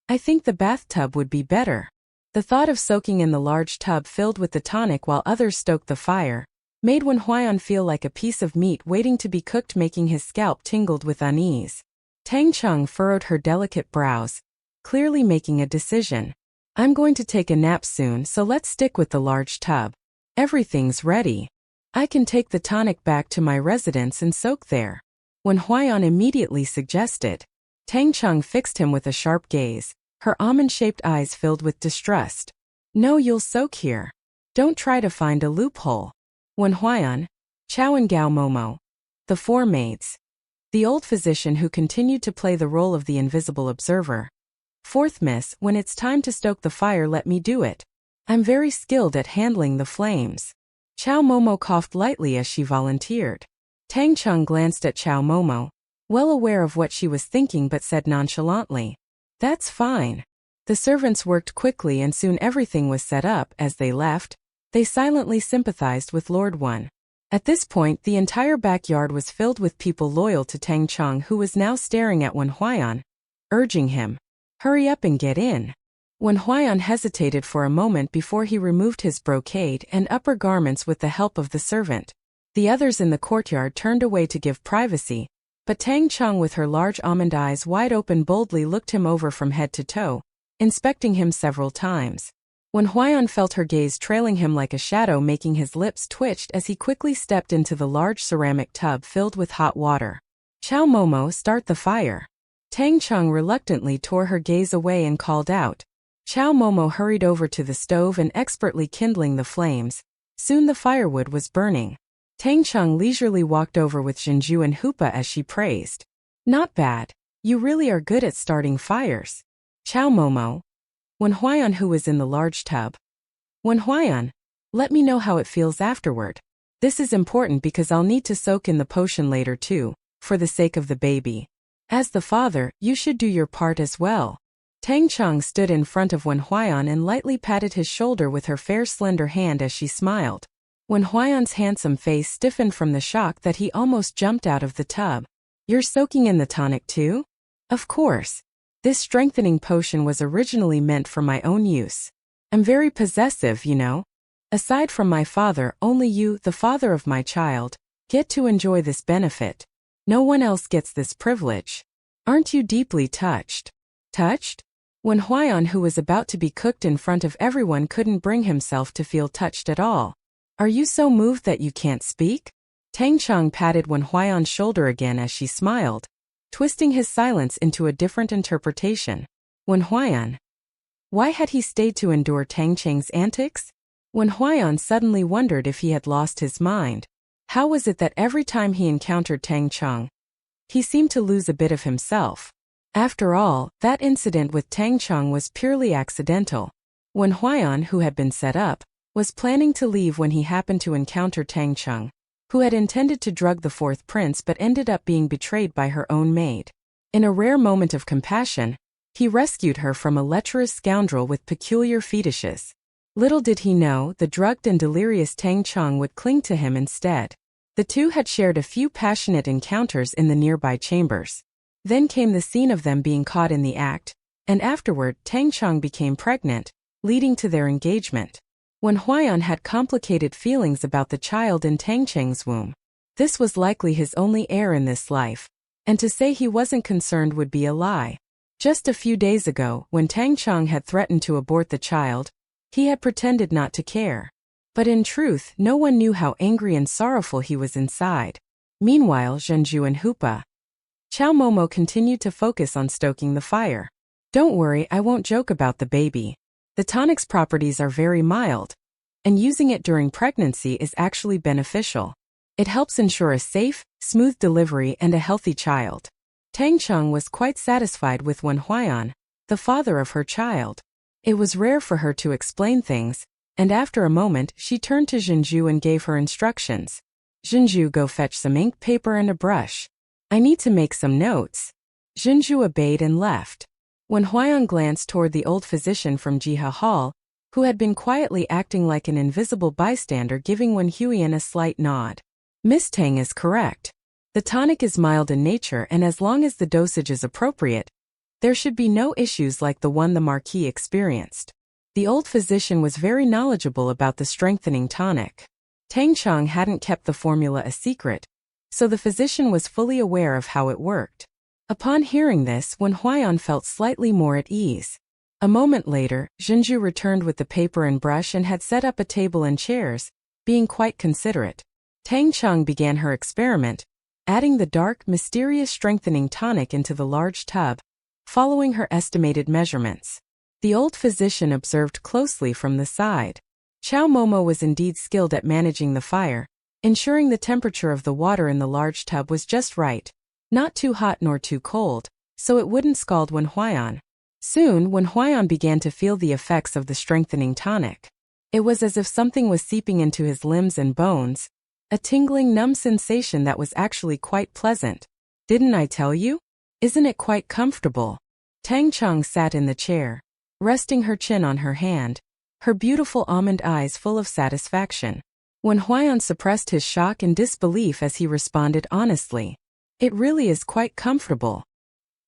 "I think the bathtub would be better." The thought of soaking in the large tub filled with the tonic while others stoked the fire made Wen Huaiyan feel like a piece of meat waiting to be cooked, making his scalp tingled with unease. Tang Cheng furrowed her delicate brows, clearly making a decision. "I'm going to take a nap soon, so let's stick with the large tub. Everything's ready. I can take the tonic back to my residence and soak there," Wen Huaiyan immediately suggested. Tang Cheng fixed him with a sharp gaze, her almond-shaped eyes filled with distrust. "No, you'll soak here. Don't try to find a loophole." Wen Huaiyan, Chao and Gao Momo. The four maids. The old physician who continued to play the role of the invisible observer. Fourth miss, when it's time to stoke the fire, let me do it. I'm very skilled at handling the flames. Chao Momo coughed lightly as she volunteered. Tang Cheng glanced at Chao Momo, well aware of what she was thinking, but said nonchalantly, "That's fine." The servants worked quickly and soon everything was set up. As they left, they silently sympathized with Lord One. At this point, the entire backyard was filled with people loyal to Tang Cheng, who was now staring at Wen Huaiyan, urging him, "Hurry up and get in." Wen Huaiyan hesitated for a moment before he removed his brocade and upper garments with the help of the servant. The others in the courtyard turned away to give privacy, but Tang Cheng, with her large almond eyes wide open, boldly looked him over from head to toe, inspecting him several times. Wen Huaiyan felt her gaze trailing him like a shadow, making his lips twitched as he quickly stepped into the large ceramic tub filled with hot water. "Chao Momo, start the fire." Tang Cheng reluctantly tore her gaze away and called out. Chao Momo hurried over to the stove and expertly kindling the flames. Soon the firewood was burning. Tang Cheng leisurely walked over with Zhenju and Hupa as she praised. "Not bad. You really are good at starting fires." Chao Momo. Wen Huaiyan, who was in the large tub. "Wen Huaiyan, let me know how it feels afterward. This is important because I'll need to soak in the potion later too, for the sake of the baby. As the father, you should do your part as well." Tang Cheng stood in front of Wen Huaiyan and lightly patted his shoulder with her fair slender hand as she smiled. Wen Huaiyan's handsome face stiffened from the shock that he almost jumped out of the tub. "You're soaking in the tonic too?" "Of course. This strengthening potion was originally meant for my own use. I'm very possessive, you know. Aside from my father, only you, the father of my child, get to enjoy this benefit. No one else gets this privilege. Aren't you deeply touched?" "Touched?" Wen Huaiyan, who was about to be cooked in front of everyone, couldn't bring himself to feel touched at all. "Are you so moved that you can't speak?" Tang Cheng patted Wen Huaiyan's shoulder again as she smiled, twisting his silence into a different interpretation. Wen Huaiyan. Why had he stayed to endure Tang Cheng's antics? Wen Huaiyan suddenly wondered if he had lost his mind. How was it that every time he encountered Tang Cheng, he seemed to lose a bit of himself? After all, that incident with Tang Cheng was purely accidental. Wen Huaiyan, who had been set up, was planning to leave when he happened to encounter Tang Cheng, who had intended to drug the fourth prince but ended up being betrayed by her own maid. In a rare moment of compassion, he rescued her from a lecherous scoundrel with peculiar fetishes. Little did he know, the drugged and delirious Tang Cheng would cling to him instead. The two had shared a few passionate encounters in the nearby chambers. Then came the scene of them being caught in the act, and afterward Tang Cheng became pregnant, leading to their engagement. Wen Huaiyan had complicated feelings about the child in Tang Cheng's womb. This was likely his only heir in this life, and to say he wasn't concerned would be a lie. Just a few days ago, when Tang Cheng had threatened to abort the child, he had pretended not to care. But in truth, no one knew how angry and sorrowful he was inside. Meanwhile, Zhenju and Hupa. Chao Momo continued to focus on stoking the fire. "Don't worry, I won't joke about the baby. The tonic's properties are very mild, and using it during pregnancy is actually beneficial. It helps ensure a safe, smooth delivery and a healthy child." Tang Cheng was quite satisfied with Wen Huaiyan, the father of her child. It was rare for her to explain things, and after a moment she turned to Zhenju and gave her instructions. "Zhenju, go fetch some ink, paper and a brush. I need to make some notes." Zhenju obeyed and left. Wen Huaiyan glanced toward the old physician from Jiha Hall, who had been quietly acting like an invisible bystander, giving Wen Huaiyan a slight nod. "Miss Tang is correct. The tonic is mild in nature, and as long as the dosage is appropriate, there should be no issues like the one the Marquis experienced." The old physician was very knowledgeable about the strengthening tonic. Tang Cheng hadn't kept the formula a secret, so the physician was fully aware of how it worked. Upon hearing this, Wen Huaiyan felt slightly more at ease. A moment later, Zhenju returned with the paper and brush and had set up a table and chairs, being quite considerate. Tang Cheng began her experiment, adding the dark, mysterious strengthening tonic into the large tub, following her estimated measurements. The old physician observed closely from the side. Chao Momo was indeed skilled at managing the fire, ensuring the temperature of the water in the large tub was just right, not too hot nor too cold, so it wouldn't scald Wen Huaiyan. Soon, Wen Huaiyan began to feel the effects of the strengthening tonic. It was as if something was seeping into his limbs and bones, a tingling, numb sensation that was actually quite pleasant. Didn't I tell you? Isn't it quite comfortable? Tang Cheng sat in the chair, resting her chin on her hand, her beautiful almond eyes full of satisfaction. Wen Huaiyan suppressed his shock and disbelief as he responded honestly. It really is quite comfortable.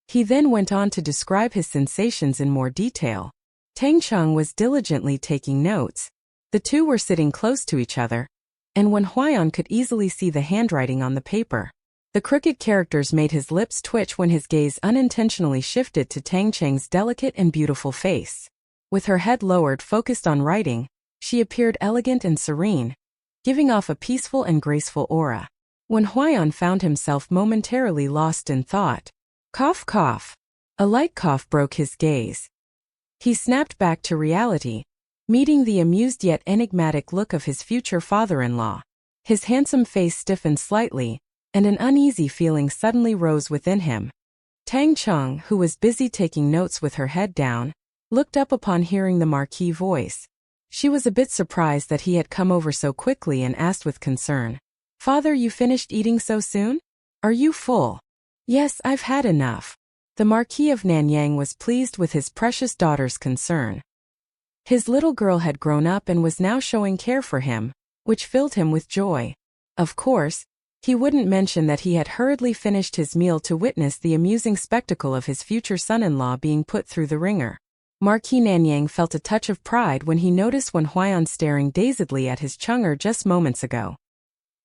He then went on to describe his sensations in more detail. Tang Cheng was diligently taking notes. The two were sitting close to each other, and Wen Huaiyan could easily see the handwriting on the paper. The crooked characters made his lips twitch when his gaze unintentionally shifted to Tang Cheng's delicate and beautiful face. With her head lowered, focused on writing, she appeared elegant and serene, giving off a peaceful and graceful aura. Wen Huaiyan found himself momentarily lost in thought. Cough, cough. A light cough broke his gaze. He snapped back to reality, meeting the amused yet enigmatic look of his future father-in-law. His handsome face stiffened slightly, and an uneasy feeling suddenly rose within him. Tang Cheng, who was busy taking notes with her head down, looked up upon hearing the Marquis' voice. She was a bit surprised that he had come over so quickly and asked with concern, "Father, you finished eating so soon? Are you full?" "Yes, I've had enough." The Marquis of Nanyang was pleased with his precious daughter's concern. His little girl had grown up and was now showing care for him, which filled him with joy. Of course, he wouldn't mention that he had hurriedly finished his meal to witness the amusing spectacle of his future son-in-law being put through the ringer. Marquis Nanyang felt a touch of pride when he noticed Wen Huaiyan staring dazedly at his Cheng'er just moments ago.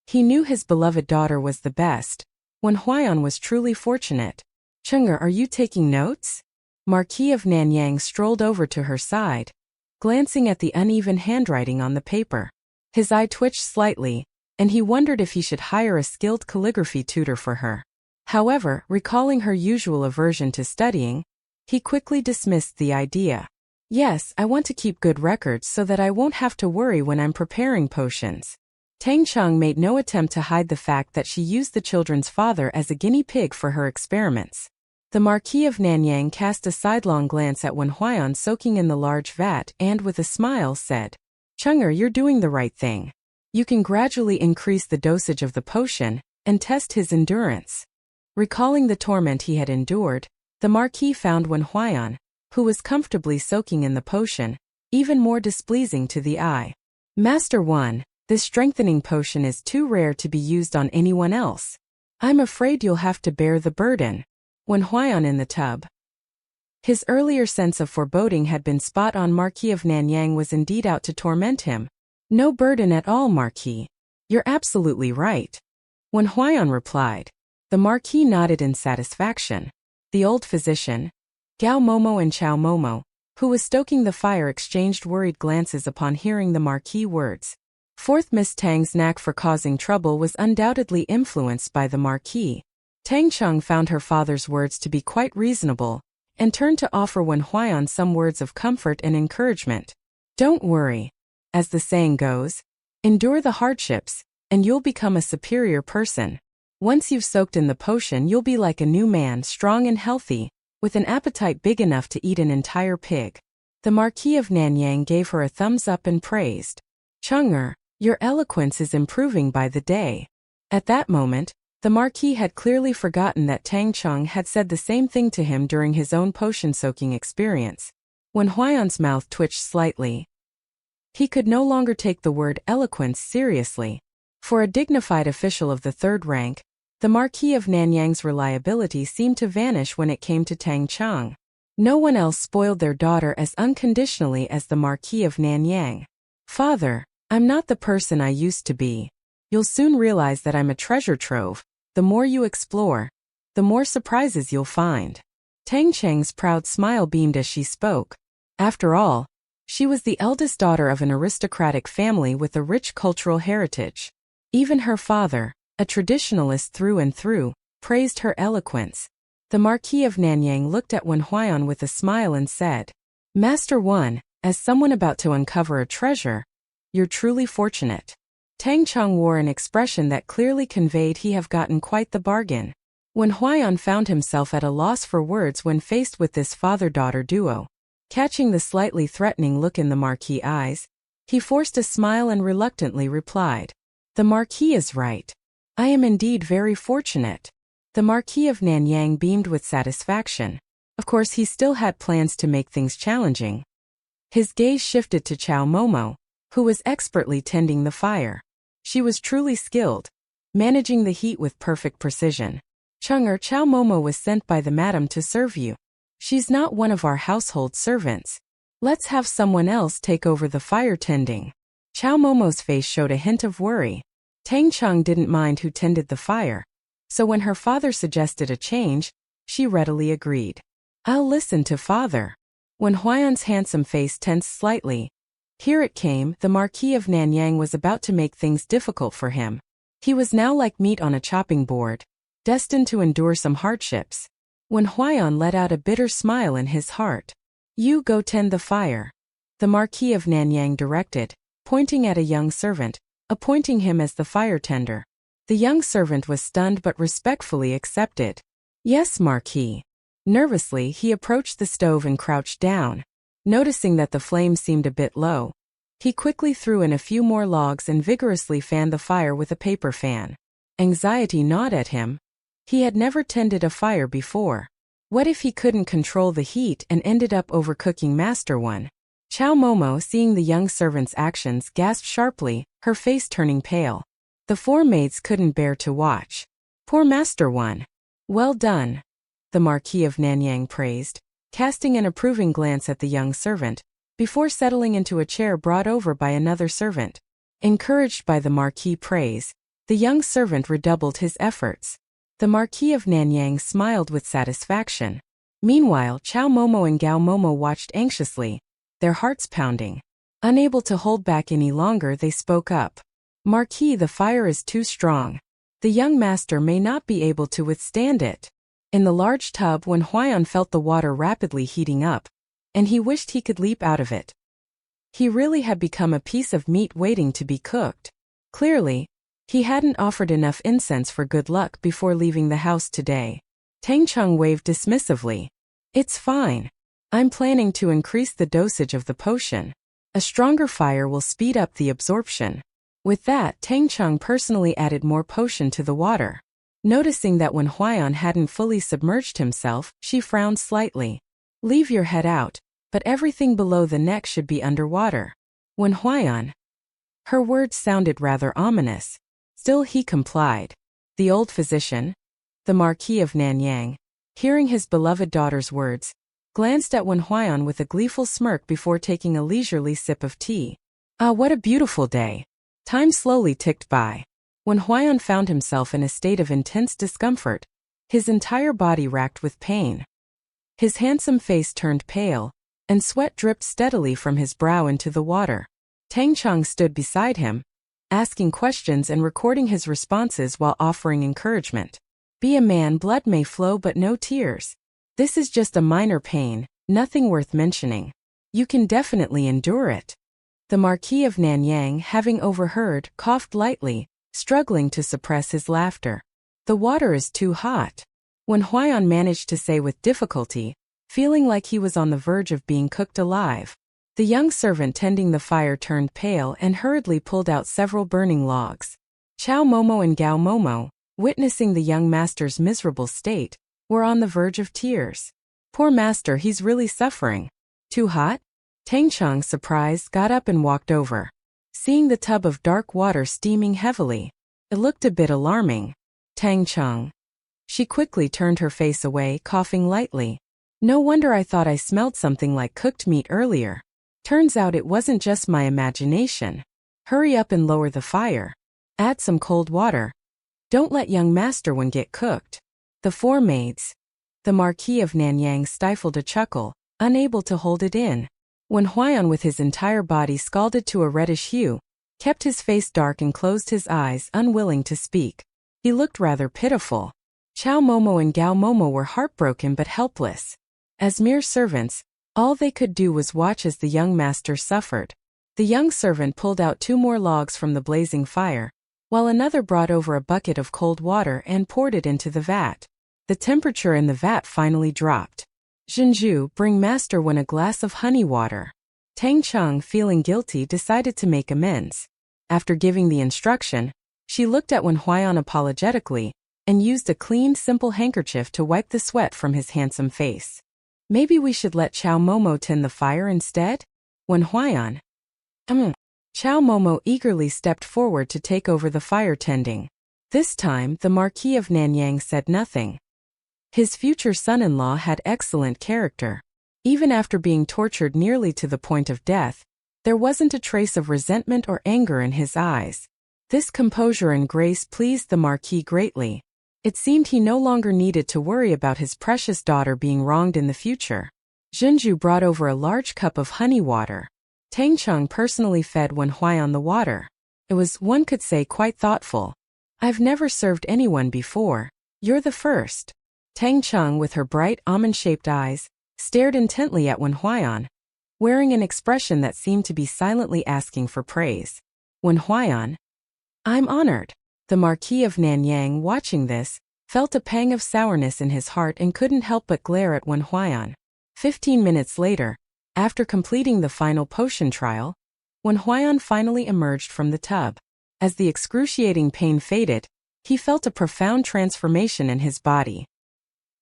He knew his beloved daughter was the best. Wen Huaiyan was truly fortunate. "Cheng'er, are you taking notes?" Marquis of Nanyang strolled over to her side, glancing at the uneven handwriting on the paper. His eye twitched slightly, and he wondered if he should hire a skilled calligraphy tutor for her. However, recalling her usual aversion to studying, he quickly dismissed the idea. "Yes, I want to keep good records so that I won't have to worry when I'm preparing potions." Tang Cheng made no attempt to hide the fact that she used the children's father as a guinea pig for her experiments. The Marquis of Nanyang cast a sidelong glance at Wen Huaiyan soaking in the large vat and, with a smile, said, "Cheng'er, you're doing the right thing. You can gradually increase the dosage of the potion and test his endurance." Recalling the torment he had endured, the Marquis found Wen Huaiyan, who was comfortably soaking in the potion, even more displeasing to the eye. "Master 1, this strengthening potion is too rare to be used on anyone else. I'm afraid you'll have to bear the burden." Wen Huaiyan in the tub. His earlier sense of foreboding had been spot on. Marquis of Nanyang was indeed out to torment him. "No burden at all, Marquis. You're absolutely right," Wen Huaiyan replied. The Marquis nodded in satisfaction. The old physician, Gao Momo and Chao Momo, who was stoking the fire, exchanged worried glances upon hearing the Marquis' words. Fourth, Miss Tang's knack for causing trouble was undoubtedly influenced by the Marquis. Tang Cheng found her father's words to be quite reasonable, and turned to offer Wen Huaiyan some words of comfort and encouragement. "Don't worry. As the saying goes, endure the hardships, and you'll become a superior person. Once you've soaked in the potion, you'll be like a new man, strong and healthy, with an appetite big enough to eat an entire pig." The Marquis of Nanyang gave her a thumbs up and praised. "Cheng'er, your eloquence is improving by the day." At that moment, the Marquis had clearly forgotten that Tang Cheng had said the same thing to him during his own potion-soaking experience. Wen Huaiyan's mouth twitched slightly. He could no longer take the word eloquence seriously. For a dignified official of the third rank, the Marquis of Nanyang's reliability seemed to vanish when it came to Tang Cheng. No one else spoiled their daughter as unconditionally as the Marquis of Nanyang. "Father, I'm not the person I used to be. You'll soon realize that I'm a treasure trove. The more you explore, the more surprises you'll find." Tang Cheng's proud smile beamed as she spoke. After all, she was the eldest daughter of an aristocratic family with a rich cultural heritage. Even her father, a traditionalist through and through, praised her eloquence. The Marquis of Nanyang looked at Wen Huaiyan with a smile and said, "Master 1, as someone about to uncover a treasure, you're truly fortunate." Tang Cheng wore an expression that clearly conveyed he have gotten quite the bargain. When Huaiyan found himself at a loss for words when faced with this father-daughter duo, catching the slightly threatening look in the Marquis' eyes, he forced a smile and reluctantly replied, "The Marquis is right. I am indeed very fortunate." The Marquis of Nanyang beamed with satisfaction. Of course, he still had plans to make things challenging. His gaze shifted to Chow Momo, who was expertly tending the fire. She was truly skilled, managing the heat with perfect precision. "Chow Momo was sent by the madam to serve you. She's not one of our household servants. Let's have someone else take over the fire tending." Chow Momo's face showed a hint of worry. Tang Cheng didn't mind who tended the fire, so when her father suggested a change, she readily agreed. "I'll listen to father." When Huaiyan's handsome face tensed slightly, here it came, the Marquis of Nanyang was about to make things difficult for him. He was now like meat on a chopping board, destined to endure some hardships. When Huaiyan let out a bitter smile in his heart, "You go tend the fire," the Marquis of Nanyang directed, pointing at a young servant, appointing him as the fire tender. The young servant was stunned but respectfully accepted. "Yes, Marquis." Nervously, he approached the stove and crouched down. Noticing that the flame seemed a bit low, he quickly threw in a few more logs and vigorously fanned the fire with a paper fan. Anxiety gnawed at him. He had never tended a fire before. What if he couldn't control the heat and ended up overcooking Master One? Chow Momo, seeing the young servant's actions, gasped sharply, her face turning pale. The four maids couldn't bear to watch. "Poor Master One. Well done," the Marquis of Nanyang praised, casting an approving glance at the young servant, before settling into a chair brought over by another servant. Encouraged by the Marquis' praise, the young servant redoubled his efforts. The Marquis of Nanyang smiled with satisfaction. Meanwhile, Chow Momo and Gao Momo watched anxiously, their hearts pounding. Unable to hold back any longer, they spoke up. "Marquis, the fire is too strong. The young master may not be able to withstand it." In the large tub, when Huaiyan felt the water rapidly heating up, and he wished he could leap out of it. He really had become a piece of meat waiting to be cooked. Clearly, he hadn't offered enough incense for good luck before leaving the house today. Tang Cheng waved dismissively. "It's fine. I'm planning to increase the dosage of the potion. A stronger fire will speed up the absorption." With that, Tang Cheng personally added more potion to the water. Noticing that when Huaiyan hadn't fully submerged himself, she frowned slightly. "Leave your head out, but everything below the neck should be underwater." When Huaiyan, her words sounded rather ominous. Still, he complied. The old physician, the Marquis of Nanyang, hearing his beloved daughter's words, glanced at Wen Huaiyan with a gleeful smirk before taking a leisurely sip of tea. Ah, what a beautiful day. Time slowly ticked by. Wen Huaiyan found himself in a state of intense discomfort, his entire body racked with pain. His handsome face turned pale, and sweat dripped steadily from his brow into the water. Tang Cheng stood beside him, asking questions and recording his responses while offering encouragement. "Be a man, blood may flow but no tears. This is just a minor pain, nothing worth mentioning. You can definitely endure it." The Marquis of Nanyang, having overheard, coughed lightly, struggling to suppress his laughter. "The water is too hot," Wen Huaiyan managed to say with difficulty, feeling like he was on the verge of being cooked alive. The young servant tending the fire turned pale and hurriedly pulled out several burning logs. Chow Momo and Gao Momo, witnessing the young master's miserable state, were on the verge of tears. "Poor master, he's really suffering." "Too hot?" Tang Cheng, surprised, got up and walked over. Seeing the tub of dark water steaming heavily, it looked a bit alarming. "Tang Cheng." She quickly turned her face away, coughing lightly. "No wonder I thought I smelled something like cooked meat earlier. Turns out it wasn't just my imagination. Hurry up and lower the fire. Add some cold water. Don't let young Master Wen get cooked." The four maids. The Marquis of Nanyang stifled a chuckle, unable to hold it in. Wen Huaiyan, with his entire body scalded to a reddish hue, kept his face dark and closed his eyes, unwilling to speak. He looked rather pitiful. Chow Momo and Gao Momo were heartbroken but helpless. As mere servants, all they could do was watch as the young master suffered. The young servant pulled out 2 more logs from the blazing fire, while another brought over a bucket of cold water and poured it into the vat. The temperature in the vat finally dropped. Zhenju, bring master Wen a glass of honey water. Tang Cheng, feeling guilty, decided to make amends. After giving the instruction, she looked at Wen Huaiyan apologetically and used a clean, simple handkerchief to wipe the sweat from his handsome face. Maybe we should let Chow Momo tend the fire instead? Wen Huaiyan. Chow Momo eagerly stepped forward to take over the fire tending. This time, the Marquis of Nanyang said nothing. His future son-in-law had excellent character. Even after being tortured nearly to the point of death, there wasn't a trace of resentment or anger in his eyes. This composure and grace pleased the Marquis greatly. It seemed he no longer needed to worry about his precious daughter being wronged in the future. Zhenju brought over a large cup of honey water. Tang Cheng personally fed Wen Huaiyan the water. It was, one could say, quite thoughtful. I've never served anyone before. You're the first. Tang Cheng, with her bright, almond-shaped eyes, stared intently at Wen Huaiyan, wearing an expression that seemed to be silently asking for praise. Wen Huaiyan. I'm honored. The Marquis of Nanyang, watching this, felt a pang of sourness in his heart and couldn't help but glare at Wen Huaiyan. 15 minutes later, after completing the final potion trial, Wen Huaiyan finally emerged from the tub. As the excruciating pain faded, he felt a profound transformation in his body.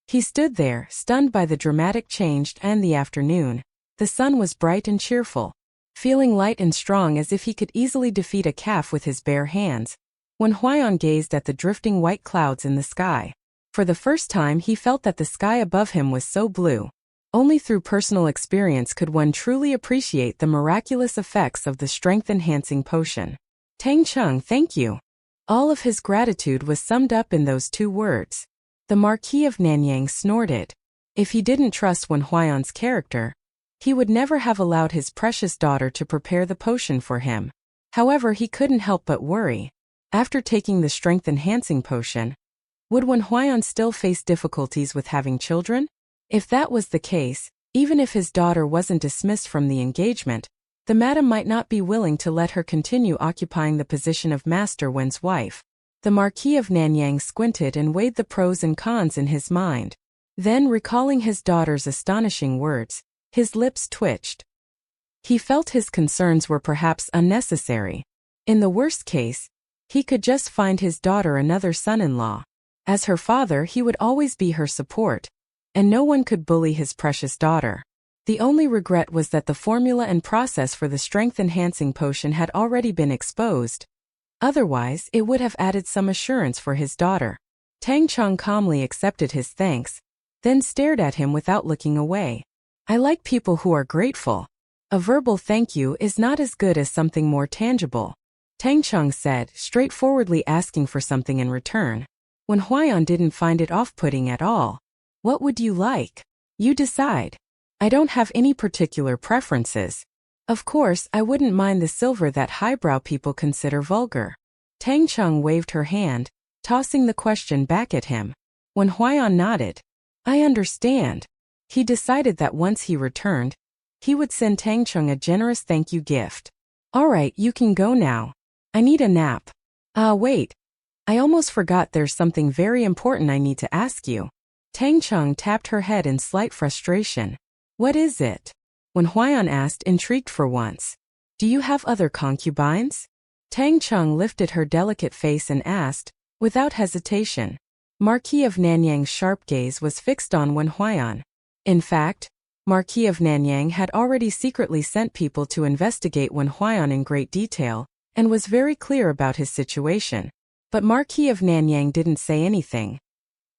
He stood there, stunned by the dramatic change, and the afternoon. The sun was bright and cheerful. Feeling light and strong as if he could easily defeat a calf with his bare hands, Wen Huaiyan gazed at the drifting white clouds in the sky. For the first time he felt that the sky above him was so blue. Only through personal experience could one truly appreciate the miraculous effects of the strength-enhancing potion. Tang Cheng, thank you. All of his gratitude was summed up in those 2 words. The Marquis of Nanyang snorted. If he didn't trust Wen Huaiyan's character, he would never have allowed his precious daughter to prepare the potion for him. However, he couldn't help but worry. After taking the strength-enhancing potion, would Wen Huaiyan still face difficulties with having children? If that was the case, even if his daughter wasn't dismissed from the engagement, the madam might not be willing to let her continue occupying the position of Master Wen's wife. The Marquis of Nanyang squinted and weighed the pros and cons in his mind. Then, recalling his daughter's astonishing words, his lips twitched. He felt his concerns were perhaps unnecessary. In the worst case, he could just find his daughter another son-in-law. As her father, he would always be her support, and no one could bully his precious daughter. The only regret was that the formula and process for the strength-enhancing potion had already been exposed. Otherwise, it would have added some assurance for his daughter. Tang Cheng calmly accepted his thanks, then stared at him without looking away. I like people who are grateful. A verbal thank you is not as good as something more tangible. Tang Cheng said, straightforwardly asking for something in return. Wen Huaiyan didn't find it off-putting at all. What would you like? You decide. I don't have any particular preferences. Of course, I wouldn't mind the silver that highbrow people consider vulgar. Tang Cheng waved her hand, tossing the question back at him. Wen Huaiyan nodded. I understand. He decided that once he returned, he would send Tang Cheng a generous thank you gift. All right, you can go now. I need a nap. Wait. I almost forgot there's something very important I need to ask you. Tang Cheng tapped her head in slight frustration. What is it? Wen Huaiyan asked, intrigued for once. Do you have other concubines? Tang Cheng lifted her delicate face and asked, without hesitation. Marquis of Nanyang's sharp gaze was fixed on Wen Huaiyan. In fact, Marquis of Nanyang had already secretly sent people to investigate Wen Huaiyan in great detail, and was very clear about his situation. But Marquis of Nanyang didn't say anything.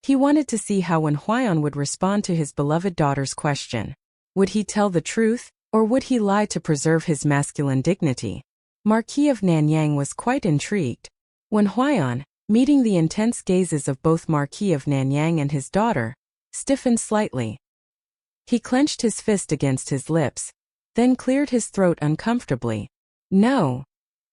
He wanted to see how Wen Huaiyan would respond to his beloved daughter's question. Would he tell the truth, or would he lie to preserve his masculine dignity? Marquis of Nanyang was quite intrigued. Wen Huaiyan, meeting the intense gazes of both Marquis of Nanyang and his daughter, stiffened slightly. He clenched his fist against his lips, then cleared his throat uncomfortably. No.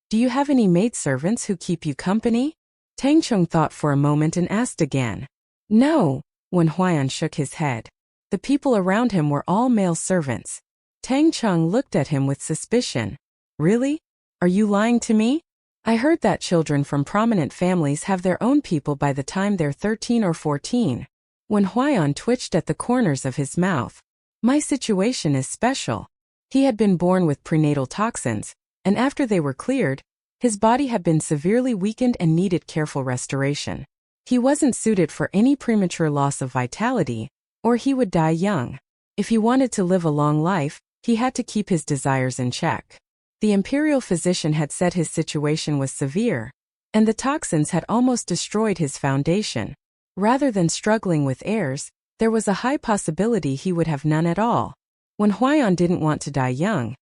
Do you have any maidservants who keep you company? Tang Cheng thought for a moment and asked again. No. Wen Huaiyan shook his head. The people around him were all male servants. Tang Cheng looked at him with suspicion. Really? Are you lying to me? I heard that children from prominent families have their own people by the time they're 13 or 14. When Huaiyan twitched at the corners of his mouth. My situation is special. He had been born with prenatal toxins, and after they were cleared, his body had been severely weakened and needed careful restoration. He wasn't suited for any premature loss of vitality, or he would die young. If he wanted to live a long life, he had to keep his desires in check. The imperial physician had said his situation was severe, and the toxins had almost destroyed his foundation. Rather than struggling with heirs, there was a high possibility he would have none at all. When Huaiyan didn't want to die young,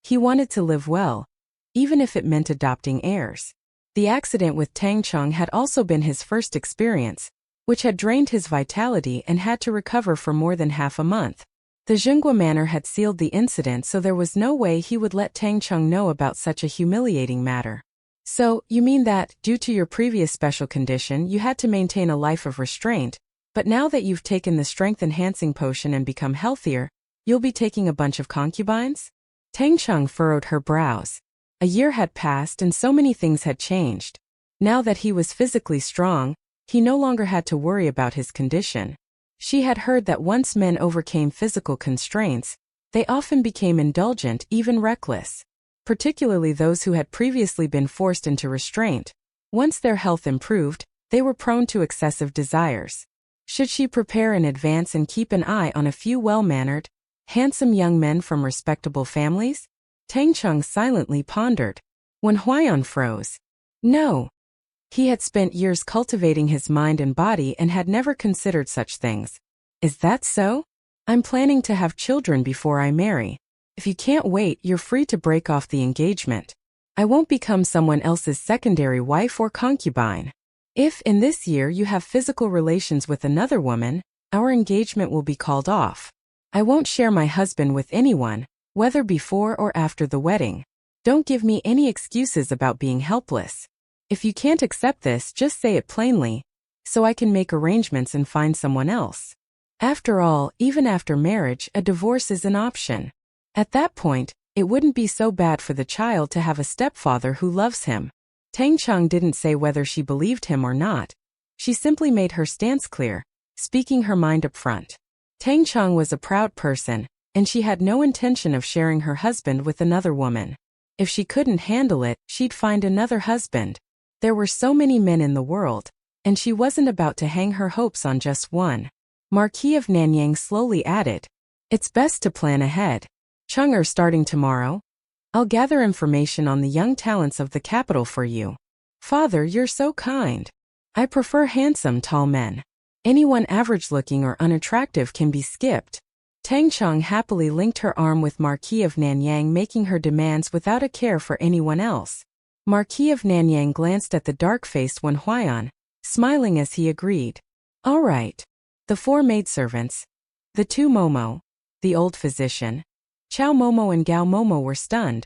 he wanted to live well, even if it meant adopting heirs. The accident with Tang Cheng had also been his first experience, which had drained his vitality and had to recover for more than half a month. The Zhenguo manor had sealed the incident, so there was no way he would let Tang Cheng know about such a humiliating matter. So, you mean that, due to your previous special condition, you had to maintain a life of restraint, but now that you've taken the strength-enhancing potion and become healthier, you'll be taking a bunch of concubines? Tang Cheng furrowed her brows. A year had passed and so many things had changed. Now that he was physically strong, he no longer had to worry about his condition. She had heard that once men overcame physical constraints, they often became indulgent, even reckless. Particularly those who had previously been forced into restraint. Once their health improved, they were prone to excessive desires. Should she prepare in advance and keep an eye on a few well-mannered, handsome young men from respectable families? Tang Cheng silently pondered. When Huaiyan froze. No. He had spent years cultivating his mind and body and had never considered such things. Is that so? I'm planning to have children before I marry. If you can't wait, you're free to break off the engagement. I won't become someone else's secondary wife or concubine. If, in this year, you have physical relations with another woman, our engagement will be called off. I won't share my husband with anyone, whether before or after the wedding. Don't give me any excuses about being helpless. If you can't accept this, just say it plainly, so I can make arrangements and find someone else. After all, even after marriage, a divorce is an option. At that point, it wouldn't be so bad for the child to have a stepfather who loves him. Tang Cheng didn't say whether she believed him or not. She simply made her stance clear, speaking her mind up front. Tang Cheng was a proud person, and she had no intention of sharing her husband with another woman. If she couldn't handle it, she'd find another husband. There were so many men in the world, and she wasn't about to hang her hopes on just one. Marquis of Nanyang slowly added, "It's best to plan ahead. Cheng are starting tomorrow. I'll gather information on the young talents of the capital for you." "Father, you're so kind. I prefer handsome, tall men. Anyone average-looking or unattractive can be skipped." Tang Cheng happily linked her arm with Marquis of Nanyang, making her demands without a care for anyone else. Marquis of Nanyang glanced at the dark-faced Wen Huaiyan, smiling as he agreed. "All right." The 4 maidservants, the 2 Momo, the old physician, Chow Momo and Gao Momo were stunned.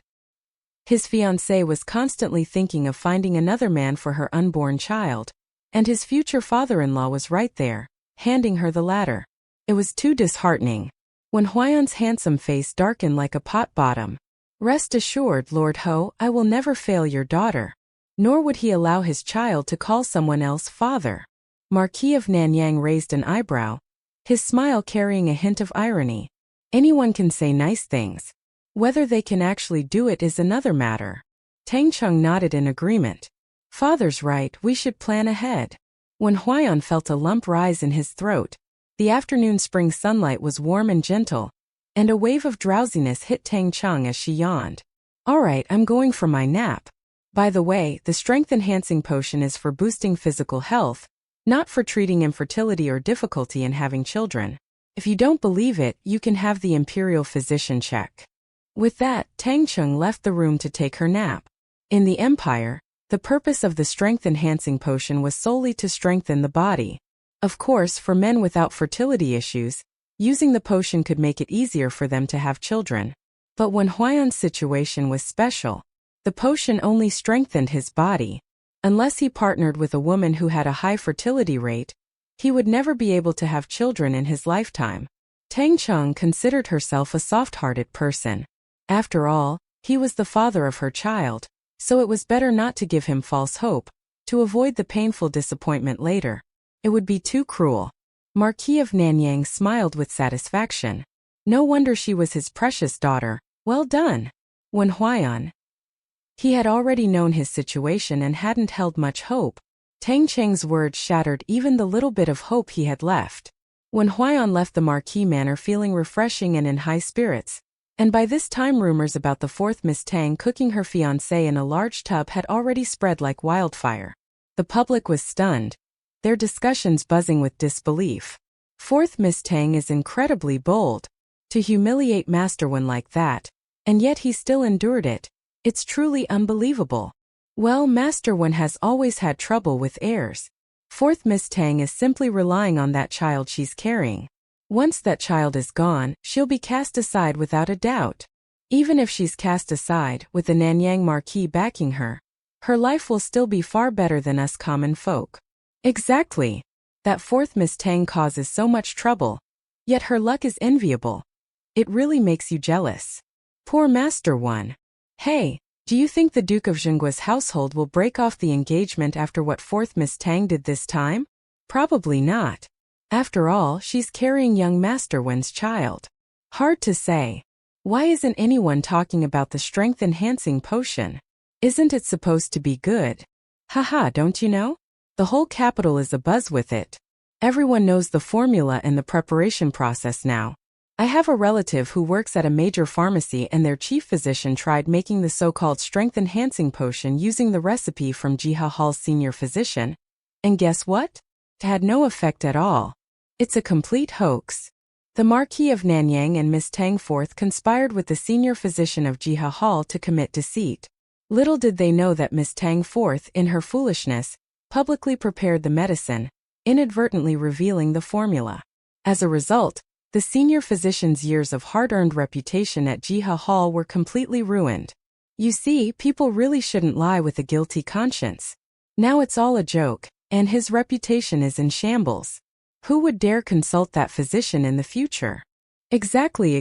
His fiancée was constantly thinking of finding another man for her unborn child, and his future father-in-law was right there, handing her the ladder. It was too disheartening. When Huaiyan's handsome face darkened like a pot bottom. "Rest assured, Lord Ho, I will never fail your daughter." Nor would he allow his child to call someone else father. Marquis of Nanyang raised an eyebrow, his smile carrying a hint of irony. Anyone can say nice things. Whether they can actually do it is another matter. Tang Cheng nodded in agreement. "Father's right, we should plan ahead." When Huaiyan felt a lump rise in his throat, the afternoon spring sunlight was warm and gentle, and a wave of drowsiness hit Tang Cheng as she yawned. "All right, I'm going for my nap. By the way, the strength-enhancing potion is for boosting physical health, not for treating infertility or difficulty in having children. If you don't believe it, you can have the imperial physician check." With that, Tang Cheng left the room to take her nap. In the Empire, the purpose of the strength-enhancing potion was solely to strengthen the body. Of course, for men without fertility issues, using the potion could make it easier for them to have children. But when Huaiyan's situation was special, the potion only strengthened his body. Unless he partnered with a woman who had a high fertility rate, he would never be able to have children in his lifetime. Tang Cheng considered herself a soft-hearted person. After all, He was the father of her child, so it was better not to give him false hope, to avoid the painful disappointment later. It would be too cruel. Marquis of Nanyang smiled with satisfaction. No wonder she was his precious daughter. Well done. When Huayan. He had already known his situation and hadn't held much hope. Tang Cheng's words shattered even the little bit of hope he had left. When Huayan left the Marquis Manor feeling refreshing and in high spirits, and by this time rumors about the fourth Miss Tang cooking her fiancé in a large tub had already spread like wildfire. The public was stunned, their discussions buzzing with disbelief. Fourth Miss Tang is incredibly bold. To humiliate Master Wen like that, and yet he still endured it. It's truly unbelievable. Well, Master Wen has always had trouble with heirs. Fourth Miss Tang is simply relying on that child she's carrying. Once that child is gone, she'll be cast aside without a doubt. Even if she's cast aside, with the Nanyang Marquis backing her life will still be far better than us common folk. Exactly. That fourth Miss Tang causes so much trouble, yet her luck is enviable. It really makes you jealous. Poor Master Wen. Hey, do you think the Duke of Zhenguo's household will break off the engagement after what fourth Miss Tang did this time? Probably not. After all, she's carrying young Master Wen's child. Hard to say. Why isn't anyone talking about the strength-enhancing potion? Isn't it supposed to be good? Haha, don't you know? The whole capital is abuzz with it. Everyone knows the formula and the preparation process now. I have a relative who works at a major pharmacy and their chief physician tried making the so-called strength-enhancing potion using the recipe from Jiha Hall's senior physician. And guess what? It had no effect at all. It's a complete hoax. The Marquis of Nanyang and Miss Tang Fourth conspired with the senior physician of Jiha Hall to commit deceit. Little did they know that Miss Tang Fourth, in her foolishness, publicly prepared the medicine, inadvertently revealing the formula. As a result, the senior physician's years of hard-earned reputation at Jiha Hall were completely ruined. You see, people really shouldn't lie with a guilty conscience. Now it's all a joke, and his reputation is in shambles. Who would dare consult that physician in the future? Exactly.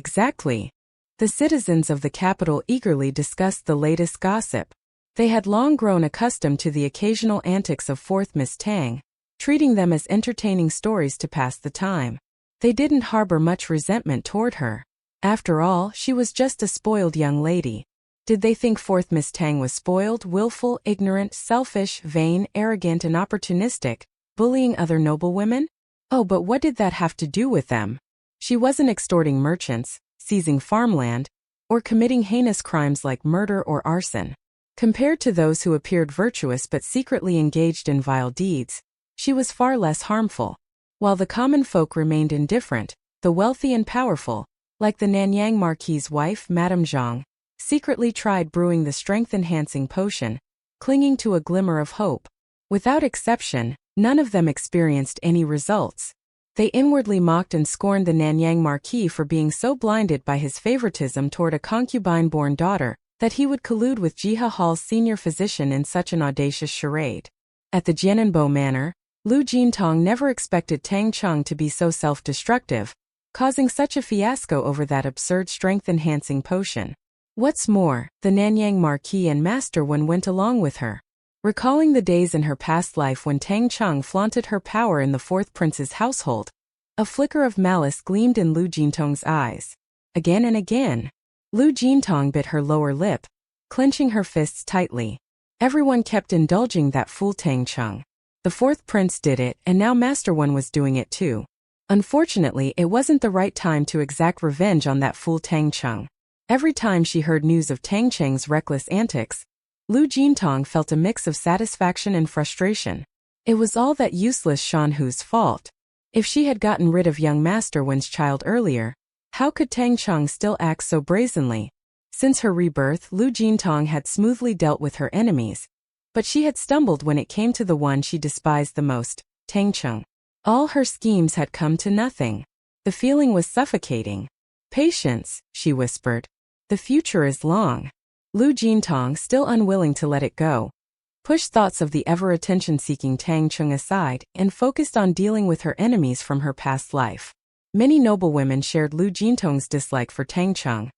The citizens of the capital eagerly discussed the latest gossip. They had long grown accustomed to the occasional antics of fourth Miss Tang, treating them as entertaining stories to pass the time. They didn't harbor much resentment toward her. After all, she was just a spoiled young lady. Did they think fourth Miss Tang was spoiled, willful, ignorant, selfish, vain, arrogant and opportunistic, bullying other noble women? Oh, but what did that have to do with them? She wasn't extorting merchants, seizing farmland, or committing heinous crimes like murder or arson. Compared to those who appeared virtuous but secretly engaged in vile deeds, she was far less harmful. While the common folk remained indifferent, the wealthy and powerful, like the Nanyang Marquis's wife, Madame Zhang, secretly tried brewing the strength-enhancing potion, clinging to a glimmer of hope. Without exception, none of them experienced any results. They inwardly mocked and scorned the Nanyang Marquis for being so blinded by his favoritism toward a concubine-born daughter that he would collude with Jiha Hall's senior physician in such an audacious charade. At the Jiananbo Manor, Lu Jintong never expected Tang Cheng to be so self-destructive, causing such a fiasco over that absurd strength-enhancing potion. What's more, the Nanyang Marquis and Master Wen went along with her. Recalling the days in her past life when Tang Cheng flaunted her power in the fourth prince's household, a flicker of malice gleamed in Lu Jintong's eyes. Again and again, Lu Jintong bit her lower lip, clenching her fists tightly. Everyone kept indulging that fool Tang Cheng. The fourth prince did it, and now Master Wen was doing it too. Unfortunately, it wasn't the right time to exact revenge on that fool Tang Cheng. Every time she heard news of Tang Cheng's reckless antics, Lu Jintong felt a mix of satisfaction and frustration. It was all that useless Shan Hu's fault. If she had gotten rid of young Master Wen's child earlier, how could Tang Cheng still act so brazenly? Since her rebirth, Lu Jintong had smoothly dealt with her enemies, but she had stumbled when it came to the one she despised the most, Tang Cheng. All her schemes had come to nothing. The feeling was suffocating. "Patience," she whispered. "The future is long." Lu Jintong, still unwilling to let it go, pushed thoughts of the ever-attention-seeking Tang Cheng aside and focused on dealing with her enemies from her past life. Many noblewomen shared Lu Jintong's dislike for Tang Cheng.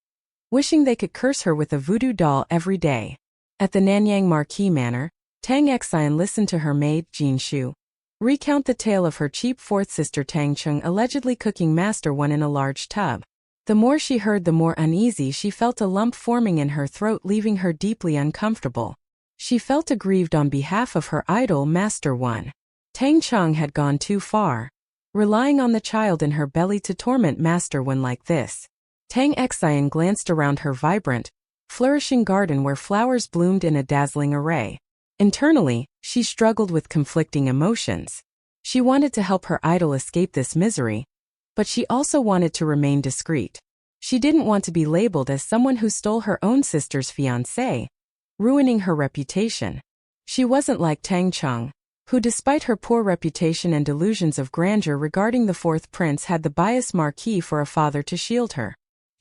wishing they could curse her with a voodoo doll every day. At the Nanyang Marquis Manor, Tang Cheng listened to her maid, Jin Shu, recount the tale of her cheap fourth sister Tang Cheng allegedly cooking Master One in a large tub. The more she heard, the more uneasy she felt, a lump forming in her throat, leaving her deeply uncomfortable. She felt aggrieved on behalf of her idol, Master One. Tang Cheng had gone too far, relying on the child in her belly to torment Master One like this. Tang Cheng glanced around her vibrant, flourishing garden where flowers bloomed in a dazzling array. Internally, she struggled with conflicting emotions. She wanted to help her idol escape this misery, but she also wanted to remain discreet. She didn't want to be labeled as someone who stole her own sister's fiancé, ruining her reputation. She wasn't like Tang Cheng, who despite her poor reputation and delusions of grandeur regarding the fourth prince had the bias marquis for a father to shield her.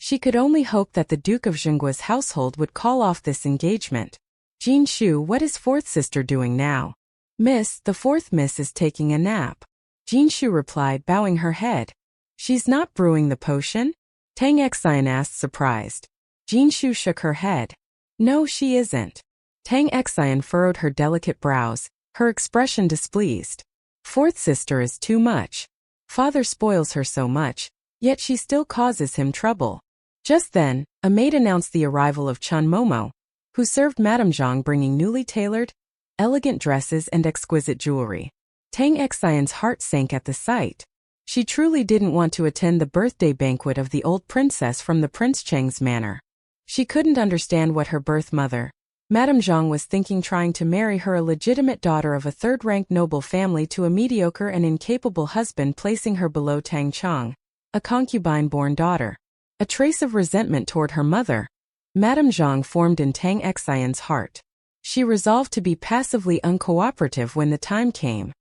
She could only hope that the Duke of Zhenguo's household would call off this engagement. Jin Shu, what is fourth sister doing now? Miss, the fourth miss is taking a nap. Jin Shu replied, bowing her head. She's not brewing the potion? Tang Cheng asked, surprised. Jin Shu shook her head. No, she isn't. Tang Cheng furrowed her delicate brows, her expression displeased. Fourth sister is too much. Father spoils her so much, yet she still causes him trouble. Just then, a maid announced the arrival of Chun Momo, who served Madame Zhang, bringing newly tailored, elegant dresses and exquisite jewelry. Tang Cheng's heart sank at the sight. She truly didn't want to attend the birthday banquet of the old princess from the Prince Cheng's manor. She couldn't understand what her birth mother, Madame Zhang, was thinking, trying to marry her, a legitimate daughter of a third-ranked noble family, to a mediocre and incapable husband, placing her below Tang Cheng, a concubine-born daughter. A trace of resentment toward her mother, Madame Zhang, formed in Tang Cheng's heart. She resolved to be passively uncooperative when the time came.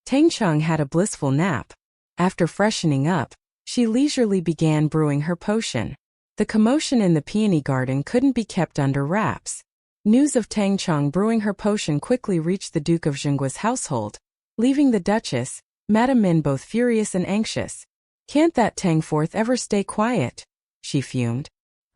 Tang Cheng had a blissful nap. After freshening up, she leisurely began brewing her potion. The commotion in the peony garden couldn't be kept under wraps. News of Tang Cheng brewing her potion quickly reached the Duke of Zhenguo's household, leaving the Duchess, Madame Min, both furious and anxious. Can't that Tang Fourth ever stay quiet? She fumed.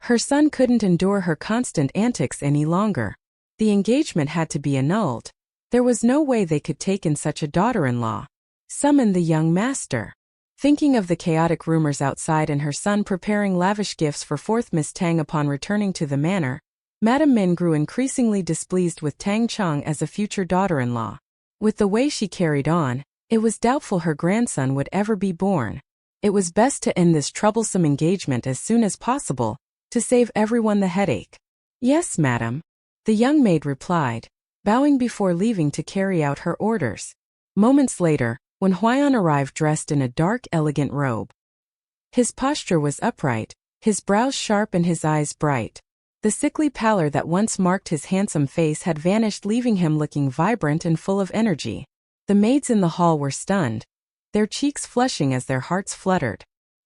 Her son couldn't endure her constant antics any longer. The engagement had to be annulled. There was no way they could take in such a daughter-in-law. Summon the young master. Thinking of the chaotic rumors outside and her son preparing lavish gifts for fourth Miss Tang upon returning to the manor, Madame Min grew increasingly displeased with Tang Cheng as a future daughter-in-law. With the way she carried on, it was doubtful her grandson would ever be born. It was best to end this troublesome engagement as soon as possible, to save everyone the headache. Yes, madam, the young maid replied, bowing before leaving to carry out her orders. Moments later, when Huaiyan arrived dressed in a dark, elegant robe. His posture was upright, his brows sharp and his eyes bright. The sickly pallor that once marked his handsome face had vanished, leaving him looking vibrant and full of energy. The maids in the hall were stunned, their cheeks flushing as their hearts fluttered.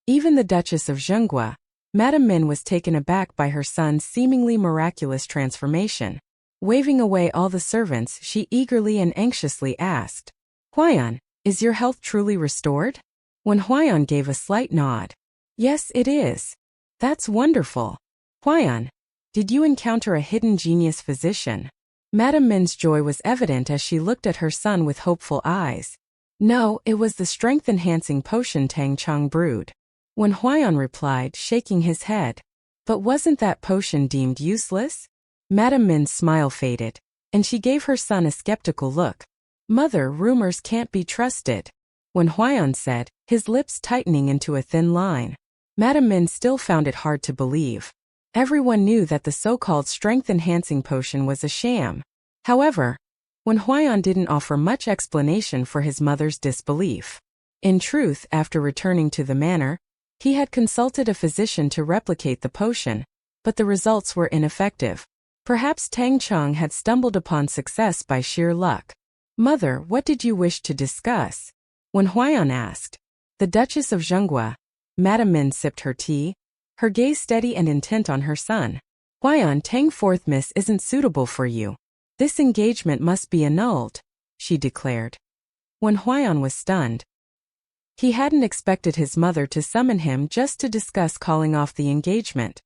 Even the Duchess of Zhenguo, Madame Min, was taken aback by her son's seemingly miraculous transformation. Waving away all the servants, she eagerly and anxiously asked, Huaiyan, is your health truly restored? When Huaiyan gave a slight nod. Yes, it is. That's wonderful. Huaiyan, did you encounter a hidden genius physician? Madame Min's joy was evident as she looked at her son with hopeful eyes. No, it was the strength-enhancing potion Tang Cheng brewed. When Huaiyan replied, shaking his head. But wasn't that potion deemed useless? Madame Min's smile faded, and she gave her son a skeptical look. Mother, rumors can't be trusted. When Huaiyan said, his lips tightening into a thin line. Madame Min still found it hard to believe. Everyone knew that the so-called strength-enhancing potion was a sham. However, when Huaiyan didn't offer much explanation for his mother's disbelief. In truth, after returning to the manor, he had consulted a physician to replicate the potion, but the results were ineffective. Perhaps Tang Cheng had stumbled upon success by sheer luck. Mother, what did you wish to discuss? When Huaiyan asked. The Duchess of Zhenguo, Madame Min sipped her tea, her gaze steady and intent on her son. Huaiyan, Tang Fourth Miss isn't suitable for you. This engagement must be annulled, she declared. When Huaiyan was stunned. He hadn't expected his mother to summon him just to discuss calling off the engagement.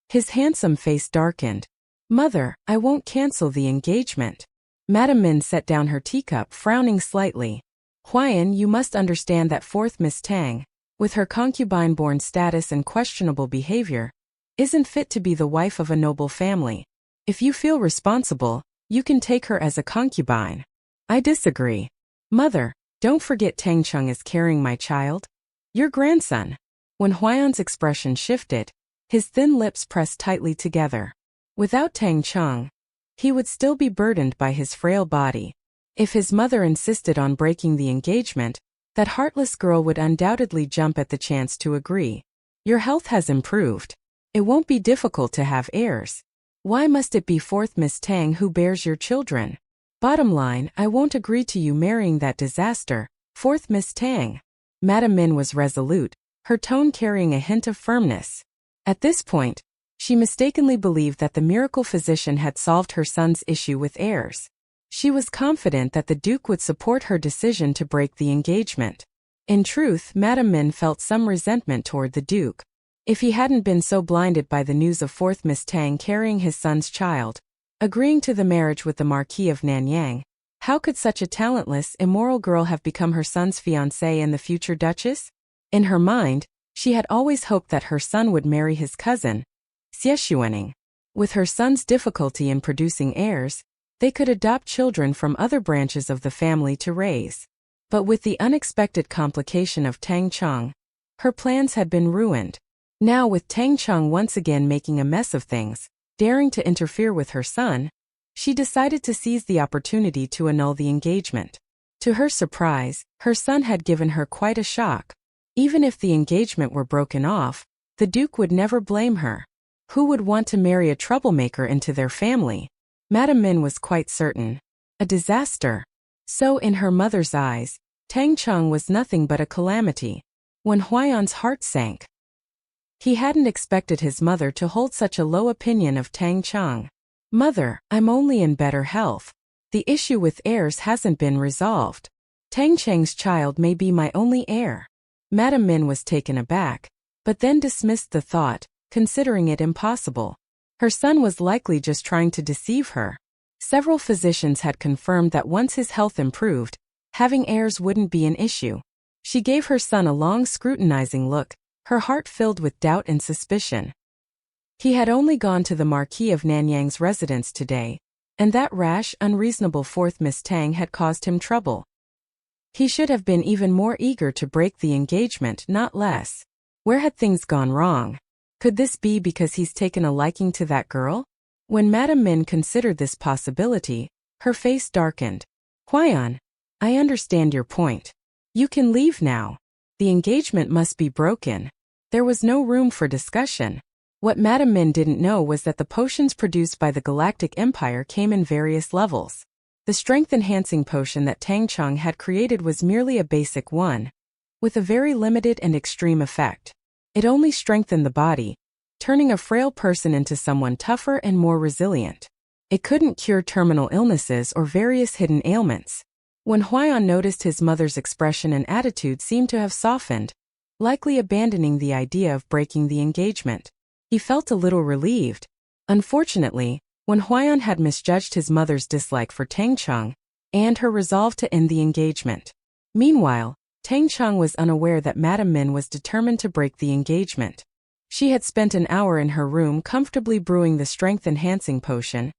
His handsome face darkened. "Mother, I won't cancel the engagement." Madame Min set down her teacup, frowning slightly. "Huaiyan, you must understand that fourth Miss Tang, with her concubine-born status and questionable behavior, isn't fit to be the wife of a noble family. If you feel responsible, you can take her as a concubine." "I disagree. Mother, don't forget Tang Cheng is carrying my child. Your grandson." When Huaiyan's expression shifted, his thin lips pressed tightly together. Without Tang Cheng, he would still be burdened by his frail body. If his mother insisted on breaking the engagement, that heartless girl would undoubtedly jump at the chance to agree. "Your health has improved. It won't be difficult to have heirs. Why must it be fourth Miss Tang who bears your children? Bottom line, I won't agree to you marrying that disaster, fourth Miss Tang." Madame Min was resolute, her tone carrying a hint of firmness. At this point, she mistakenly believed that the miracle physician had solved her son's issue with heirs. She was confident that the Duke would support her decision to break the engagement. In truth, Madame Min felt some resentment toward the Duke. If he hadn't been so blinded by the news of fourth Miss Tang carrying his son's child, agreeing to the marriage with the Marquis of Nanyang, how could such a talentless, immoral girl have become her son's fiancée and the future Duchess? In her mind, she had always hoped that her son would marry his cousin, Xie Xuaning. With her son's difficulty in producing heirs, they could adopt children from other branches of the family to raise. But with the unexpected complication of Tang Cheng, her plans had been ruined. Now with Tang Cheng once again making a mess of things, daring to interfere with her son, she decided to seize the opportunity to annul the engagement. To her surprise, her son had given her quite a shock. Even if the engagement were broken off, the Duke would never blame her. Who would want to marry a troublemaker into their family? Madame Min was quite certain. A disaster. So in her mother's eyes, Tang Cheng was nothing but a calamity. When Huaiyan's heart sank. He hadn't expected his mother to hold such a low opinion of Tang Cheng. "Mother, I'm only in better health. The issue with heirs hasn't been resolved. Tang Cheng's child may be my only heir." Madame Min was taken aback, but then dismissed the thought, considering it impossible. Her son was likely just trying to deceive her. Several physicians had confirmed that once his health improved, having heirs wouldn't be an issue. She gave her son a long scrutinizing look, her heart filled with doubt and suspicion. He had only gone to the Marquis of Nanyang's residence today, and that rash, unreasonable fourth Miss Tang had caused him trouble. He should have been even more eager to break the engagement, not less. Where had things gone wrong? Could this be because he's taken a liking to that girl? When Madame Min considered this possibility, her face darkened. "Huaiyan, I understand your point. You can leave now. The engagement must be broken." There was no room for discussion. What Madame Min didn't know was that the potions produced by the Galactic Empire came in various levels. The strength-enhancing potion that Tang Cheng had created was merely a basic one, with a very limited and extreme effect. It only strengthened the body, turning a frail person into someone tougher and more resilient. It couldn't cure terminal illnesses or various hidden ailments. When Huaiyan noticed his mother's expression and attitude seemed to have softened, likely abandoning the idea of breaking the engagement, he felt a little relieved. Unfortunately, when Huaiyan had misjudged his mother's dislike for Tang Cheng and her resolve to end the engagement. Meanwhile, Tang Cheng was unaware that Madame Min was determined to break the engagement. She had spent an hour in her room comfortably brewing the strength-enhancing potion,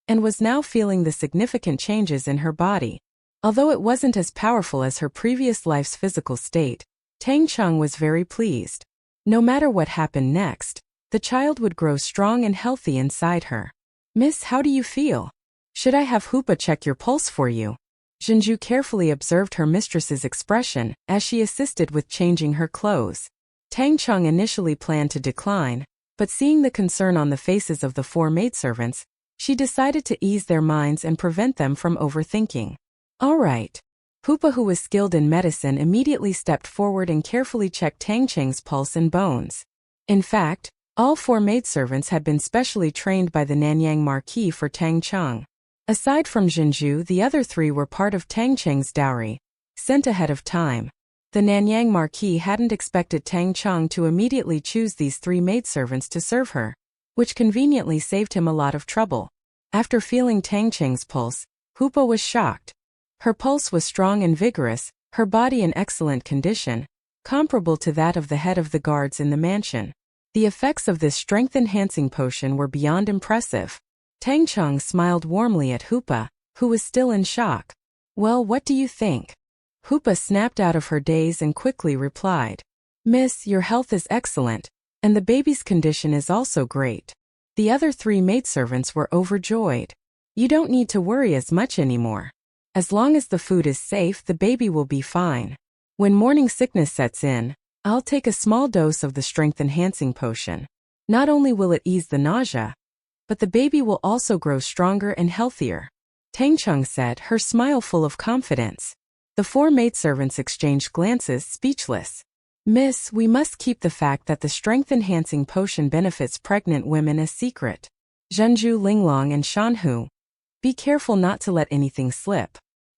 and was now feeling the significant changes in her body. Although it wasn't as powerful as her previous life's physical state, Tang Cheng was very pleased. No matter what happened next, the child would grow strong and healthy inside her. "Miss, how do you feel? Should I have Hoopa check your pulse for you?" Zhenju carefully observed her mistress's expression as she assisted with changing her clothes. Tang Cheng initially planned to decline, but seeing the concern on the faces of the 4 maidservants, she decided to ease their minds and prevent them from overthinking. "All right." Hoopa, who was skilled in medicine, immediately stepped forward and carefully checked Tang Cheng's pulse and bones. In fact, all 4 maidservants had been specially trained by the Nanyang Marquis for Tang Cheng. Aside from Zhenju, the other 3 were part of Tang Cheng's dowry, sent ahead of time. The Nanyang Marquis hadn't expected Tang Cheng to immediately choose these 3 maidservants to serve her. which conveniently saved him a lot of trouble. After feeling Tang Cheng's pulse, Hoopa was shocked. Her pulse was strong and vigorous, her body in excellent condition, comparable to that of the head of the guards in the mansion. The effects of this strength-enhancing potion were beyond impressive. Tang Cheng smiled warmly at Hoopa, who was still in shock. "Well, what do you think?" Hoopa snapped out of her daze and quickly replied. "Miss, your health is excellent, and the baby's condition is also great." The other 3 maidservants were overjoyed. "You don't need to worry as much anymore. As long as the food is safe, the baby will be fine. When morning sickness sets in, I'll take a small dose of the strength-enhancing potion. Not only will it ease the nausea, but the baby will also grow stronger and healthier," Tang Cheng said, her smile full of confidence. The 4 maidservants exchanged glances, speechless. "Miss, we must keep the fact that the strength-enhancing potion benefits pregnant women a secret. Zhenju, Linglong, and Shanhu. Be careful not to let anything slip,"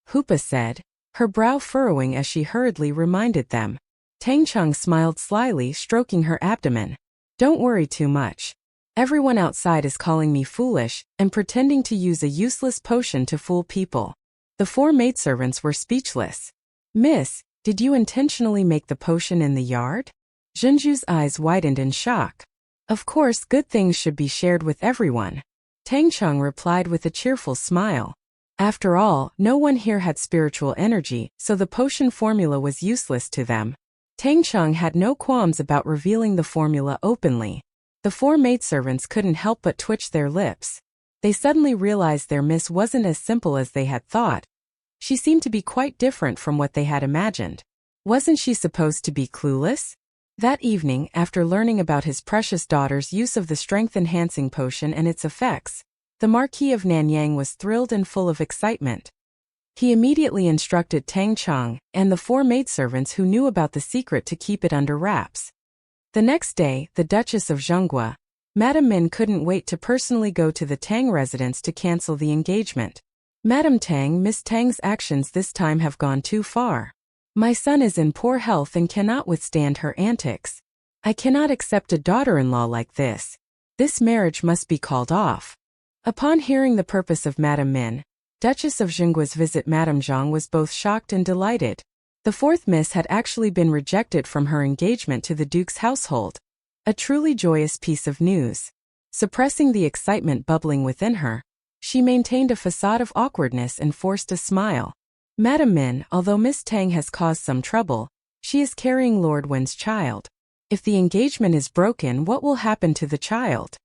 Hoopa said, her brow furrowing as she hurriedly reminded them. Tang Cheng smiled slyly, stroking her abdomen. "Don't worry too much. Everyone outside is calling me foolish and pretending to use a useless potion to fool people." The 4 maidservants were speechless. "Miss, did you intentionally make the potion in the yard?" Zhenju's eyes widened in shock. "Of course, good things should be shared with everyone," Tang Cheng replied with a cheerful smile. After all, no one here had spiritual energy, so the potion formula was useless to them. Tang Cheng had no qualms about revealing the formula openly. The 4 maidservants couldn't help but twitch their lips. They suddenly realized their miss wasn't as simple as they had thought. She seemed to be quite different from what they had imagined. Wasn't she supposed to be clueless? That evening, after learning about his precious daughter's use of the strength-enhancing potion and its effects, the Marquis of Nanyang was thrilled and full of excitement. He immediately instructed Tang Cheng and the 4 maidservants who knew about the secret to keep it under wraps. The next day, the Duchess of Zhenguo, Madame Min, couldn't wait to personally go to the Tang residence to cancel the engagement. "Madame Tang, Miss Tang's actions this time have gone too far. My son is in poor health and cannot withstand her antics. I cannot accept a daughter-in-law like this. This marriage must be called off." Upon hearing the purpose of Madame Min, Duchess of Zhenguo's visit, Madame Zhang was both shocked and delighted. The 4th miss had actually been rejected from her engagement to the Duke's household. A truly joyous piece of news. Suppressing the excitement bubbling within her, she maintained a facade of awkwardness and forced a smile. "Madame Min, although Miss Tang has caused some trouble, she is carrying Lord Wen's child. If the engagement is broken, what will happen to the child?"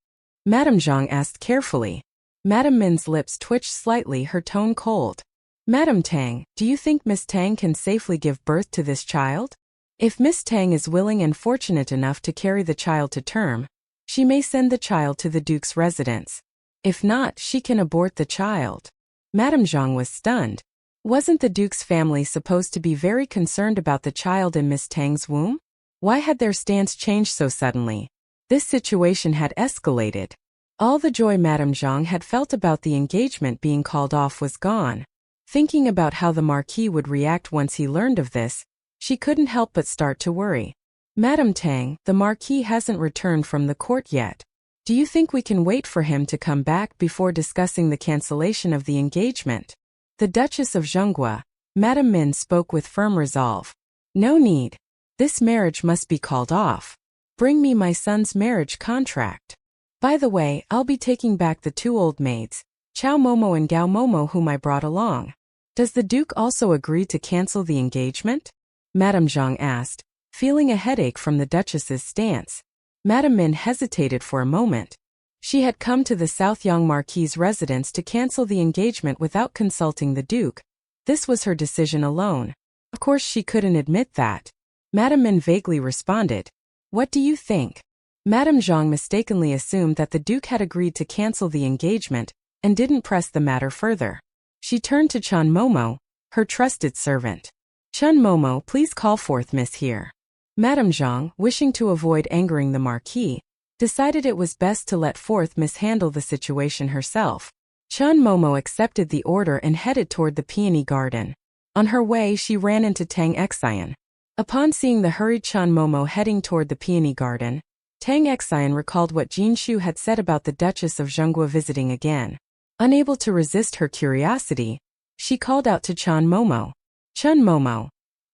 Madame Zhang asked carefully. Madame Min's lips twitched slightly, her tone cold. "Madame Tang, do you think Miss Tang can safely give birth to this child? If Miss Tang is willing and fortunate enough to carry the child to term, she may send the child to the Duke's residence. If not, she can abort the child." Madame Zhang was stunned. Wasn't the Duke's family supposed to be very concerned about the child in Miss Tang's womb? Why had their stance changed so suddenly? This situation had escalated. All the joy Madame Zhang had felt about the engagement being called off was gone. Thinking about how the Marquis would react once he learned of this, she couldn't help but start to worry. "Madame Tang, the Marquis hasn't returned from the court yet. Do you think we can wait for him to come back before discussing the cancellation of the engagement?" The Duchess of Zhenguo, Madame Min, spoke with firm resolve. "No need. This marriage must be called off. Bring me my son's marriage contract. By the way, I'll be taking back the 2 old maids, Chow Momo and Gao Momo, whom I brought along." "Does the Duke also agree to cancel the engagement?" Madame Zhang asked, feeling a headache from the Duchess's stance. Madame Min hesitated for a moment. She had come to the Southyang Marquis's residence to cancel the engagement without consulting the Duke. This was her decision alone. Of course she couldn't admit that. Madame Min vaguely responded, "What do you think?" Madame Zhang mistakenly assumed that the Duke had agreed to cancel the engagement and didn't press the matter further. She turned to Chun Momo, her trusted servant. "Chun Momo, please call forth Miss here." Madame Zhang, wishing to avoid angering the Marquis, decided it was best to let forth Miss handle the situation herself. Chun Momo accepted the order and headed toward the peony garden. On her way, she ran into Tang Xian. Upon seeing the hurried Chun Momo heading toward the peony garden, Tang Cheng recalled what Jin Shu had said about the Duchess of Zhenguo visiting again. Unable to resist her curiosity, she called out to Chan Momo. Chun Momo.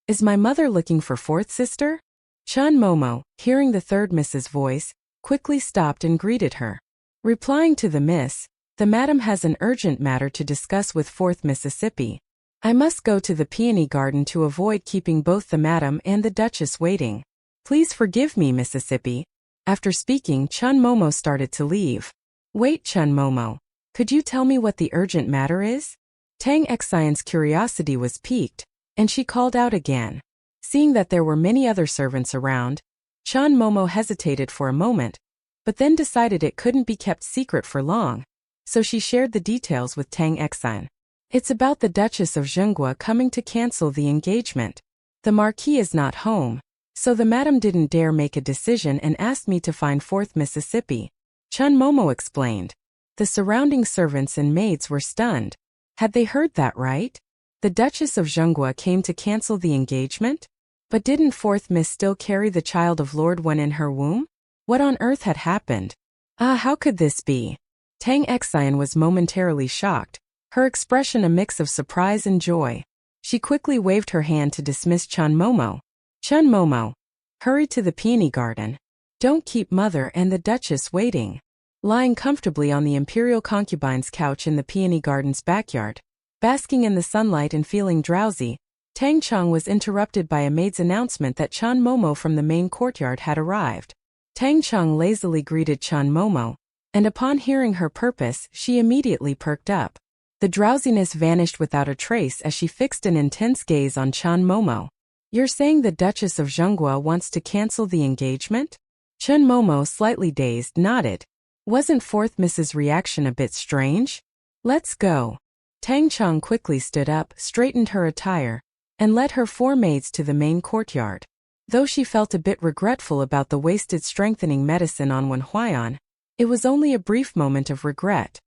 Is my mother looking for fourth sister? Chun Momo, hearing the third Miss's voice, quickly stopped and greeted her. Replying to the Miss, the madam has an urgent matter to discuss with fourth Mississippi. I must go to the peony garden to avoid keeping both the madam and the Duchess waiting. Please forgive me, Mississippi. After speaking, Chun Momo started to leave. Wait, Chun Momo. Could you tell me what the urgent matter is? Tang Cheng's curiosity was piqued, and she called out again. Seeing that there were many other servants around, Chun Momo hesitated for a moment, but then decided it couldn't be kept secret for long, so she shared the details with Tang Cheng. It's about the Duchess of Zhenguo coming to cancel the engagement. The Marquis is not home, so the madam didn't dare make a decision and asked me to find fourth Mississippi. Chun Momo explained. The surrounding servants and maids were stunned. Had they heard that right? The Duchess of Zhenguo came to cancel the engagement? But didn't fourth Miss still carry the child of Lord Wen in her womb? What on earth had happened? How could this be? Tang Cheng was momentarily shocked, her expression a mix of surprise and joy. She quickly waved her hand to dismiss Chun Momo. Chun Momo, hurry to the peony garden. Don't keep mother and the Duchess waiting. Lying comfortably on the imperial concubine's couch in the peony garden's backyard, basking in the sunlight and feeling drowsy, Tang Cheng was interrupted by a maid's announcement that Chun Momo from the main courtyard had arrived. Tang Cheng lazily greeted Chun Momo, and upon hearing her purpose, she immediately perked up. The drowsiness vanished without a trace as she fixed an intense gaze on Chun Momo. You're saying the Duchess of Zhenguo wants to cancel the engagement? Chun Momo, slightly dazed, nodded. Wasn't fourth Miss's reaction a bit strange? Let's go. Tang Cheng quickly stood up, straightened her attire, and led her four maids to the main courtyard. Though she felt a bit regretful about the wasted strengthening medicine on Wen Huaiyan, it was only a brief moment of regret.